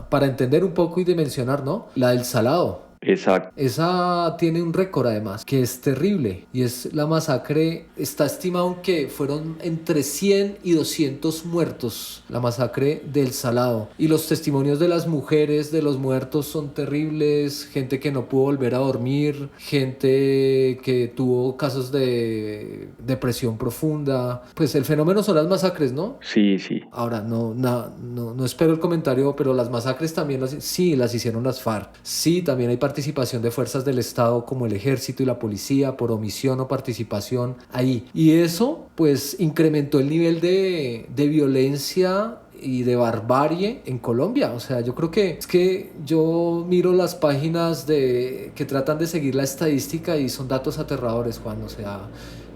para entender un poco y dimensionar, ¿no? La del Salado. Exacto. Esa tiene un récord además, que es terrible, y es la masacre, está estimado que fueron entre 100 y 200 muertos, la masacre del Salado. Y los testimonios de las mujeres de los muertos son terribles, gente que no pudo volver a dormir, gente que tuvo casos de depresión profunda. Pues el fenómeno son las masacres, ¿no? Sí, sí. Ahora, no espero el comentario, pero las masacres también sí las hicieron las FARC. Sí, también hay participación de fuerzas del Estado como el ejército y la policía por omisión o participación ahí. Y eso, pues, incrementó el nivel de violencia y de barbarie en Colombia. O sea, yo creo que es que yo miro las páginas que tratan de seguir la estadística y son datos aterradores, Juan. O sea,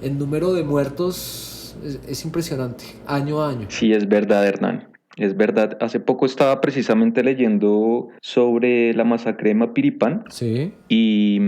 el número de muertos es impresionante, año a año. Sí, es verdad, Hernán. Es verdad. Hace poco estaba precisamente leyendo sobre la masacre de Mapiripán Sí. y,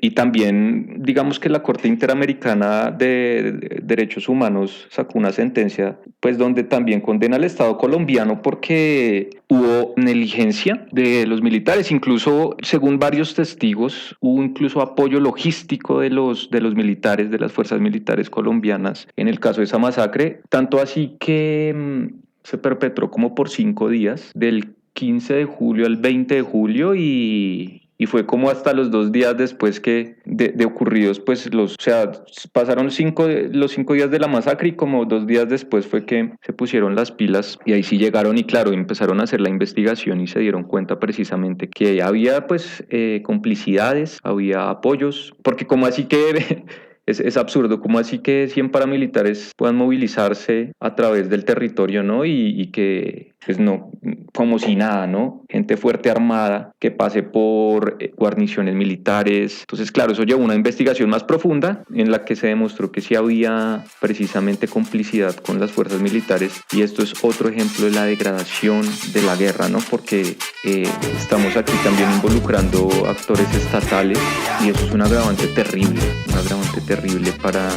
y también, digamos que la Corte Interamericana de Derechos Humanos sacó una sentencia, pues donde también condena al Estado colombiano porque hubo negligencia de los militares, incluso según varios testigos, hubo incluso apoyo logístico de los militares, de las fuerzas militares colombianas en el caso de esa masacre, tanto así que se perpetró como por 5 días, del 15 de julio al 20 de julio y fue como hasta los 2 días después que de ocurridos, pues o sea, pasaron los 5 días de la masacre y como 2 días después fue que se pusieron las pilas y ahí sí llegaron y claro, empezaron a hacer la investigación y se dieron cuenta precisamente que había pues complicidades, había apoyos, porque como así que es absurdo, como así que 100 paramilitares puedan movilizarse a través del territorio, ¿no? Y que, pues no, como si nada, ¿no? Gente fuerte armada que pase por guarniciones militares. Entonces, claro, eso llevó a una investigación más profunda en la que se demostró que sí había precisamente complicidad con las fuerzas militares y esto es otro ejemplo de la degradación de la guerra, ¿no? Porque estamos aquí también involucrando actores estatales y eso es un agravante terrible para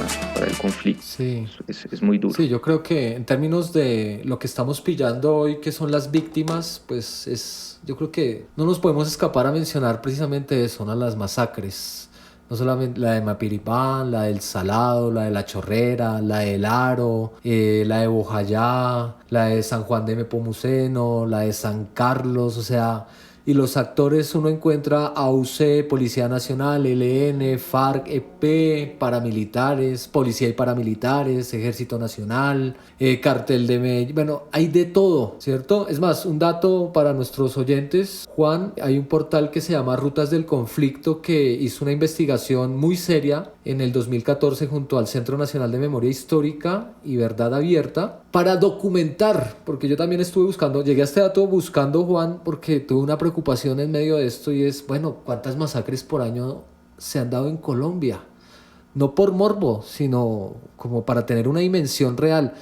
el conflicto. Sí. Es muy duro. Sí, yo creo que en términos de lo que estamos pillando hoy, que son las víctimas, pues yo creo que no nos podemos escapar a mencionar precisamente eso, ¿no? Las masacres. No solamente la de Mapiripán, la del Salado, la de La Chorrera, la del Aro, la de Bojayá, la de San Juan de Nepomuceno, la de San Carlos, o sea, y los actores uno encuentra AUC, Policía Nacional, ELN, FARC, EP, paramilitares, policía y paramilitares, Ejército Nacional, Cartel de Medellín, bueno, hay de todo, ¿cierto? Es más, un dato para nuestros oyentes, Juan, hay un portal que se llama Rutas del Conflicto que hizo una investigación muy seria en el 2014 junto al Centro Nacional de Memoria Histórica y Verdad Abierta para documentar, porque yo también estuve buscando, llegué a este dato buscando, Juan, porque tuve una preocupación en medio de esto y es, bueno, ¿cuántas masacres por año se han dado en Colombia? No por morbo, sino como para tener una dimensión real.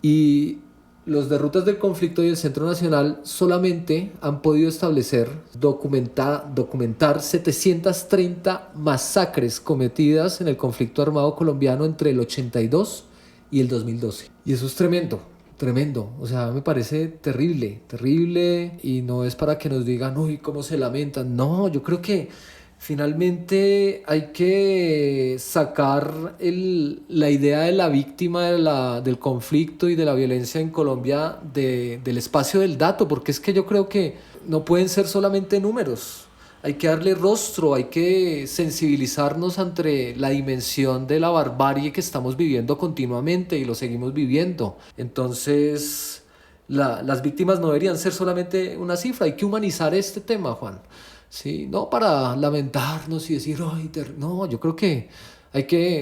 Y los de Rutas del Conflicto y el Centro Nacional solamente han podido establecer, documentar 730 masacres cometidas en el conflicto armado colombiano entre el 82 y el 2012. Y eso es tremendo, tremendo. O sea, me parece terrible, terrible. Y no es para que nos digan, uy, cómo se lamentan. No, yo creo que finalmente hay que sacar la idea de la víctima del conflicto y de la violencia en Colombia del espacio del dato, porque es que yo creo que no pueden ser solamente números. Hay que darle rostro, hay que sensibilizarnos ante la dimensión de la barbarie que estamos viviendo continuamente y lo seguimos viviendo. Entonces, las víctimas no deberían ser solamente una cifra, hay que humanizar este tema, Juan. Sí, no para lamentarnos y decir, ay, no, yo creo que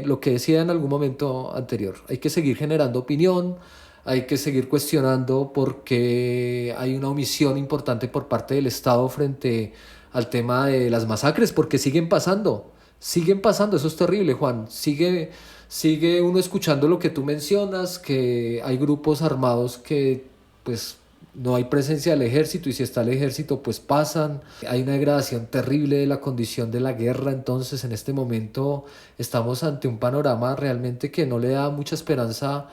lo que decía en algún momento anterior, hay que seguir generando opinión, hay que seguir cuestionando porque hay una omisión importante por parte del Estado frente al tema de las masacres, porque siguen pasando. siguen pasando, eso es terrible, Juan. Sigue uno escuchando lo que tú mencionas, que hay grupos armados que pues no hay presencia del ejército y si está el ejército pues pasan. Hay una degradación terrible de la condición de la guerra, entonces en este momento estamos ante un panorama realmente que no le da mucha esperanza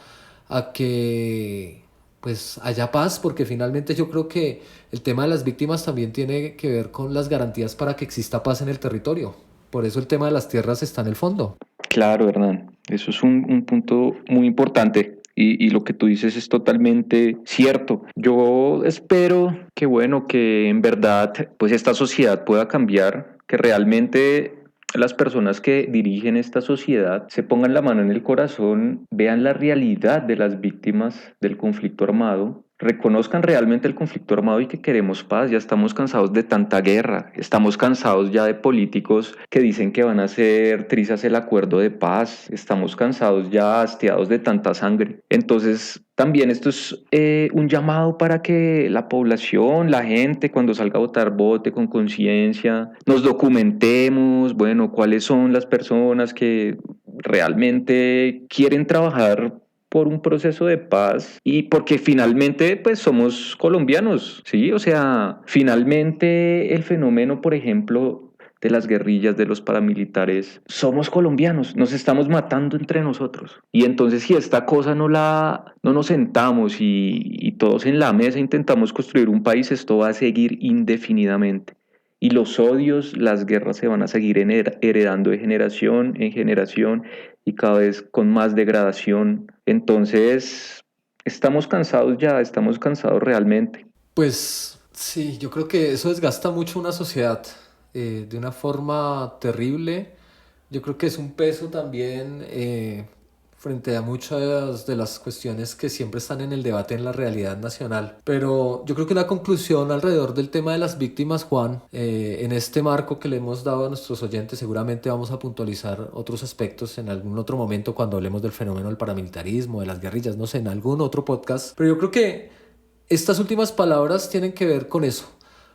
a que pues haya paz, porque finalmente yo creo que el tema de las víctimas también tiene que ver con las garantías para que exista paz en el territorio. Por eso el tema de las tierras está en el fondo. Claro, Hernán, eso es un punto muy importante y lo que tú dices es totalmente cierto. Yo espero que, bueno, que en verdad, pues esta sociedad pueda cambiar, que realmente las personas que dirigen esta sociedad se pongan la mano en el corazón, vean la realidad de las víctimas del conflicto armado, reconozcan realmente el conflicto armado y que queremos paz. Ya estamos cansados de tanta guerra, estamos cansados ya de políticos que dicen que van a hacer trizas el acuerdo de paz, estamos cansados ya, hastiados de tanta sangre. Entonces, también esto es un llamado para que la población, la gente, cuando salga a votar, vote con conciencia, nos documentemos, bueno, cuáles son las personas que realmente quieren trabajar por un proceso de paz y porque finalmente pues somos colombianos, ¿sí? O sea, finalmente el fenómeno, por ejemplo, de las guerrillas, de los paramilitares, somos colombianos, nos estamos matando entre nosotros. Y entonces si esta cosa no nos sentamos y todos en la mesa intentamos construir un país, esto va a seguir indefinidamente. Y los odios, las guerras se van a seguir heredando de generación en generación y cada vez con más degradación. Entonces, estamos cansados ya, estamos cansados realmente. Pues sí, yo creo que eso desgasta mucho una sociedad de una forma terrible. Yo creo que es un peso también frente a muchas de las cuestiones que siempre están en el debate en la realidad nacional. Pero yo creo que una conclusión alrededor del tema de las víctimas, Juan, en este marco que le hemos dado a nuestros oyentes, seguramente vamos a puntualizar otros aspectos en algún otro momento cuando hablemos del fenómeno del paramilitarismo, de las guerrillas, no sé, en algún otro podcast. Pero yo creo que estas últimas palabras tienen que ver con eso,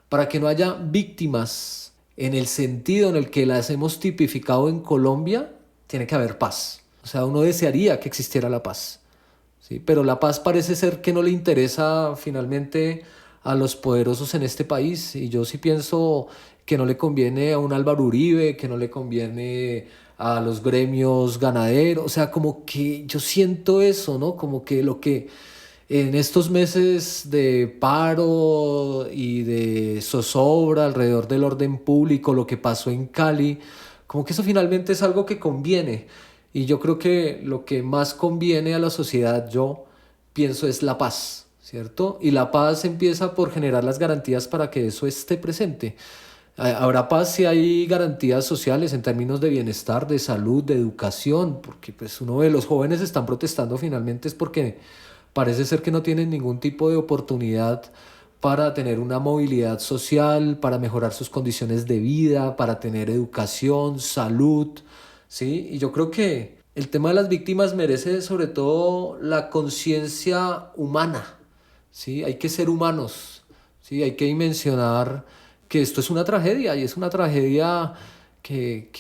para que no haya víctimas en el sentido en el que las hemos tipificado en Colombia, tiene que haber paz. O sea, uno desearía que existiera la paz, ¿sí? Pero la paz parece ser que no le interesa finalmente a los poderosos en este país. Y yo sí pienso que no le conviene a un Álvaro Uribe, que no le conviene a los gremios ganaderos. O sea, como que yo siento eso, ¿no? Como que lo que en estos meses de paro y de zozobra alrededor del orden público, lo que pasó en Cali, como que eso finalmente es algo que conviene. Y yo creo que lo que más conviene a la sociedad, yo pienso, es la paz, ¿cierto? Y la paz empieza por generar las garantías para que eso esté presente. Habrá paz si hay garantías sociales en términos de bienestar, de salud, de educación, porque pues uno de los jóvenes están protestando finalmente es porque parece ser que no tienen ningún tipo de oportunidad para tener una movilidad social, para mejorar sus condiciones de vida, para tener educación, salud, ¿sí? Y yo creo que el tema de las víctimas merece sobre todo la conciencia humana, ¿sí? Hay que ser humanos, ¿sí? Hay que dimensionar que esto es una tragedia y es una tragedia que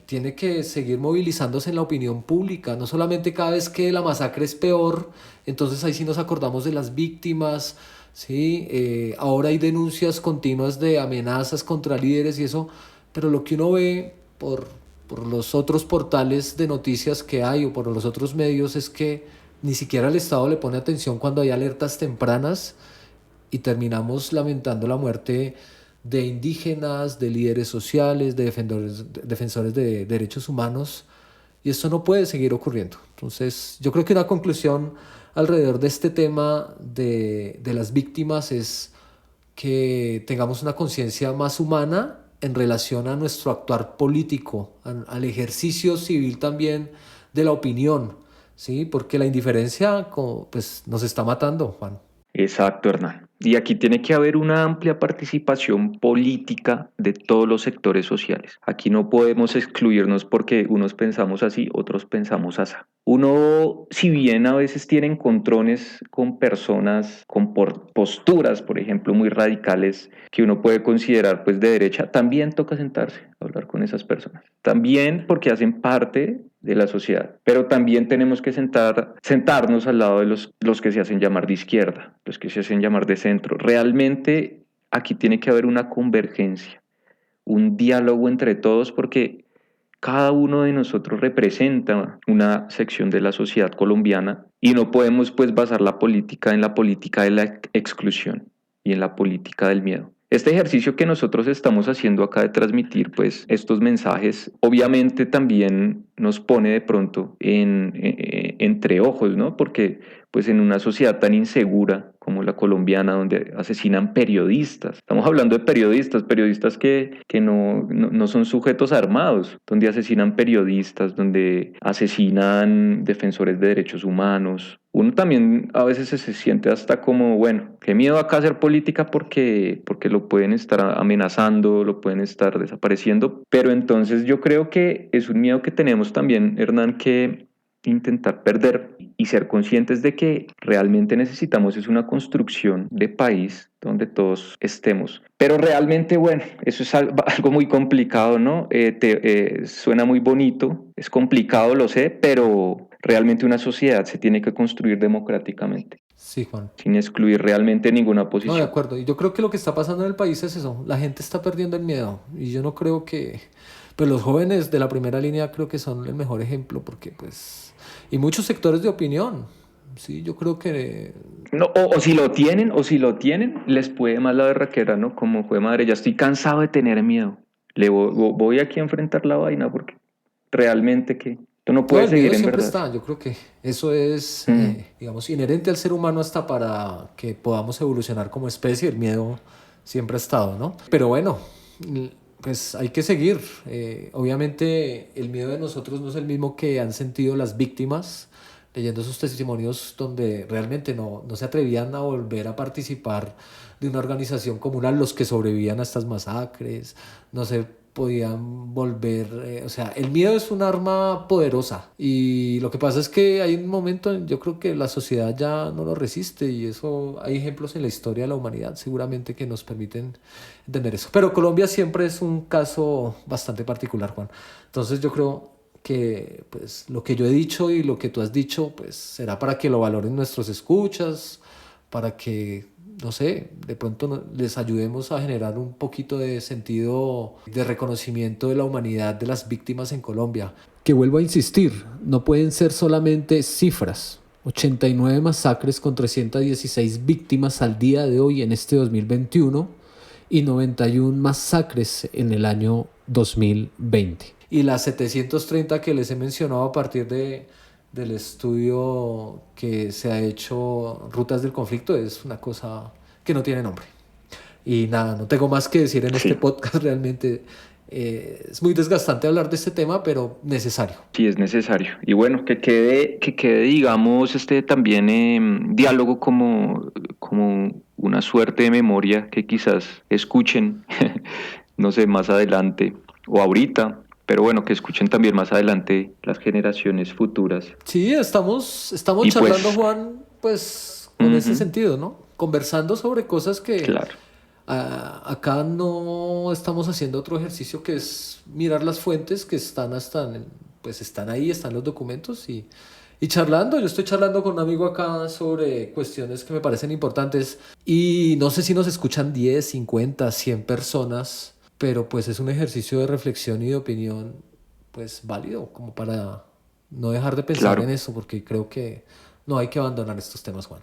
tiene que seguir movilizándose en la opinión pública, no solamente cada vez que la masacre es peor, entonces ahí sí nos acordamos de las víctimas, ¿sí? Ahora hay denuncias continuas de amenazas contra líderes y eso, pero lo que uno ve por los otros portales de noticias que hay o por los otros medios es que ni siquiera el Estado le pone atención cuando hay alertas tempranas y terminamos lamentando la muerte de indígenas, de líderes sociales, defensores de derechos humanos, y esto no puede seguir ocurriendo. Entonces, yo creo que una conclusión alrededor de este tema de las víctimas es que tengamos una conciencia más humana en relación a nuestro actuar político, al ejercicio civil también de la opinión, ¿sí? Porque la indiferencia pues, nos está matando, Juan. Exacto, Hernán. Y aquí tiene que haber una amplia participación política de todos los sectores sociales. Aquí no podemos excluirnos porque unos pensamos así, otros pensamos así. Uno, si bien a veces tiene encontrones con personas con posturas, por ejemplo, muy radicales, que uno puede considerar pues de derecha, también toca sentarse a hablar con esas personas. También porque hacen parte de la sociedad, pero también tenemos que sentarnos al lado de los que se hacen llamar de izquierda, los que se hacen llamar de centro. Realmente aquí tiene que haber una convergencia, un diálogo entre todos, porque cada uno de nosotros representa una sección de la sociedad colombiana y no podemos pues basar la política en la política de la exclusión y en la política del miedo. Este ejercicio que nosotros estamos haciendo acá de transmitir pues estos mensajes obviamente también nos pone de pronto entre ojos, ¿no? Porque pues en una sociedad tan insegura como la colombiana, donde asesinan periodistas. Estamos hablando de periodistas que no son sujetos armados, donde asesinan periodistas, donde asesinan defensores de derechos humanos. Uno también a veces se siente hasta como, bueno, qué miedo acá hacer política porque lo pueden estar amenazando, lo pueden estar desapareciendo, pero entonces yo creo que es un miedo que tenemos también, Hernán, que intentar perder y ser conscientes de que realmente necesitamos es una construcción de país donde todos estemos. Pero realmente, bueno, eso es algo muy complicado, ¿no? Suena muy bonito, es complicado, lo sé, pero realmente una sociedad se tiene que construir democráticamente, Sí, Juan. sin excluir realmente ninguna No, de posición. acuerdo. Y yo creo que lo que está pasando en el país es eso. La gente está perdiendo el miedo. Y yo no creo que... Pues los jóvenes de la primera línea creo que son el mejor ejemplo porque pues... Y muchos sectores de opinión. Sí, yo creo que... No, o si lo tienen, les puede más la berraquera, ¿no? Como fue madre, ya estoy cansado de tener miedo. Voy aquí a enfrentar la vaina porque realmente que esto no No, puede el seguir miedo en siempre verdad. está. Yo creo que eso es, Mm. digamos, inherente al ser humano hasta para que podamos evolucionar como especie. El miedo siempre ha estado, ¿no? Pero bueno, pues hay que seguir. Obviamente el miedo de nosotros no es el mismo que han sentido las víctimas, leyendo sus testimonios donde realmente no se atrevían a volver a participar de una organización comunal, los que sobrevivían a estas masacres, no se podían volver, o sea, el miedo es un arma poderosa y lo que pasa es que hay un momento, yo creo que la sociedad ya no lo resiste y eso, hay ejemplos en la historia de la humanidad seguramente que nos permiten entender eso. Pero Colombia siempre es un caso bastante particular, Juan. Entonces yo creo que pues lo que yo he dicho y lo que tú has dicho pues será para que lo valoren nuestros escuchas, para que no sé, de pronto les ayudemos a generar un poquito de sentido de reconocimiento de la humanidad de las víctimas en Colombia. Que vuelvo a insistir, no pueden ser solamente cifras. 89 masacres con 316 víctimas al día de hoy en este 2021 y 91 masacres en el año 2020. Y las 730 que les he mencionado a partir del estudio que se ha hecho Rutas del Conflicto es una cosa que no tiene nombre. Y nada, no tengo más que decir en este Sí, podcast realmente. Es muy desgastante hablar de este tema, pero necesario. sí es necesario. Y bueno, que quede digamos, este también diálogo como una suerte de memoria que quizás escuchen, no sé, más adelante o ahorita, pero bueno, que escuchen también más adelante las generaciones futuras. Sí, estamos Y charlando, pues, Juan, pues con ese ujú, sentido, ¿no? Conversando sobre cosas que claro, acá no estamos haciendo otro ejercicio que es mirar las fuentes que están pues están ahí, están los documentos y charlando. Yo estoy charlando con un amigo acá sobre cuestiones que me parecen importantes y no sé si nos escuchan 10, 50, 100 personas, pero pues es un ejercicio de reflexión y de opinión pues válido como para no dejar de pensar en claro, eso porque creo que no hay que abandonar estos temas, Juan.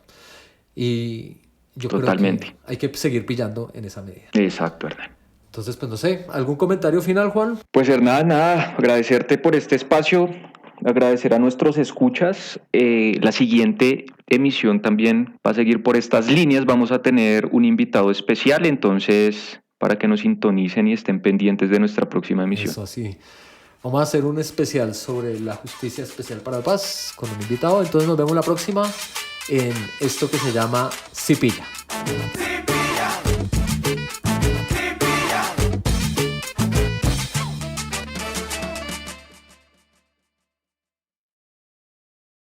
Y yo creo que totalmente. hay que seguir pillando en esa medida. Exacto, Hernán. Entonces, pues no sé, ¿algún comentario final, Juan? Pues Hernán, nada, agradecerte por este espacio, agradecer a nuestros escuchas. La siguiente emisión también va a seguir por estas líneas. Vamos a tener un invitado especial, entonces, para que nos sintonicen y estén pendientes de nuestra próxima emisión. Eso así. Vamos a hacer un especial sobre la justicia especial para la paz con un invitado. Entonces nos vemos la próxima en esto que se llama Cipilla.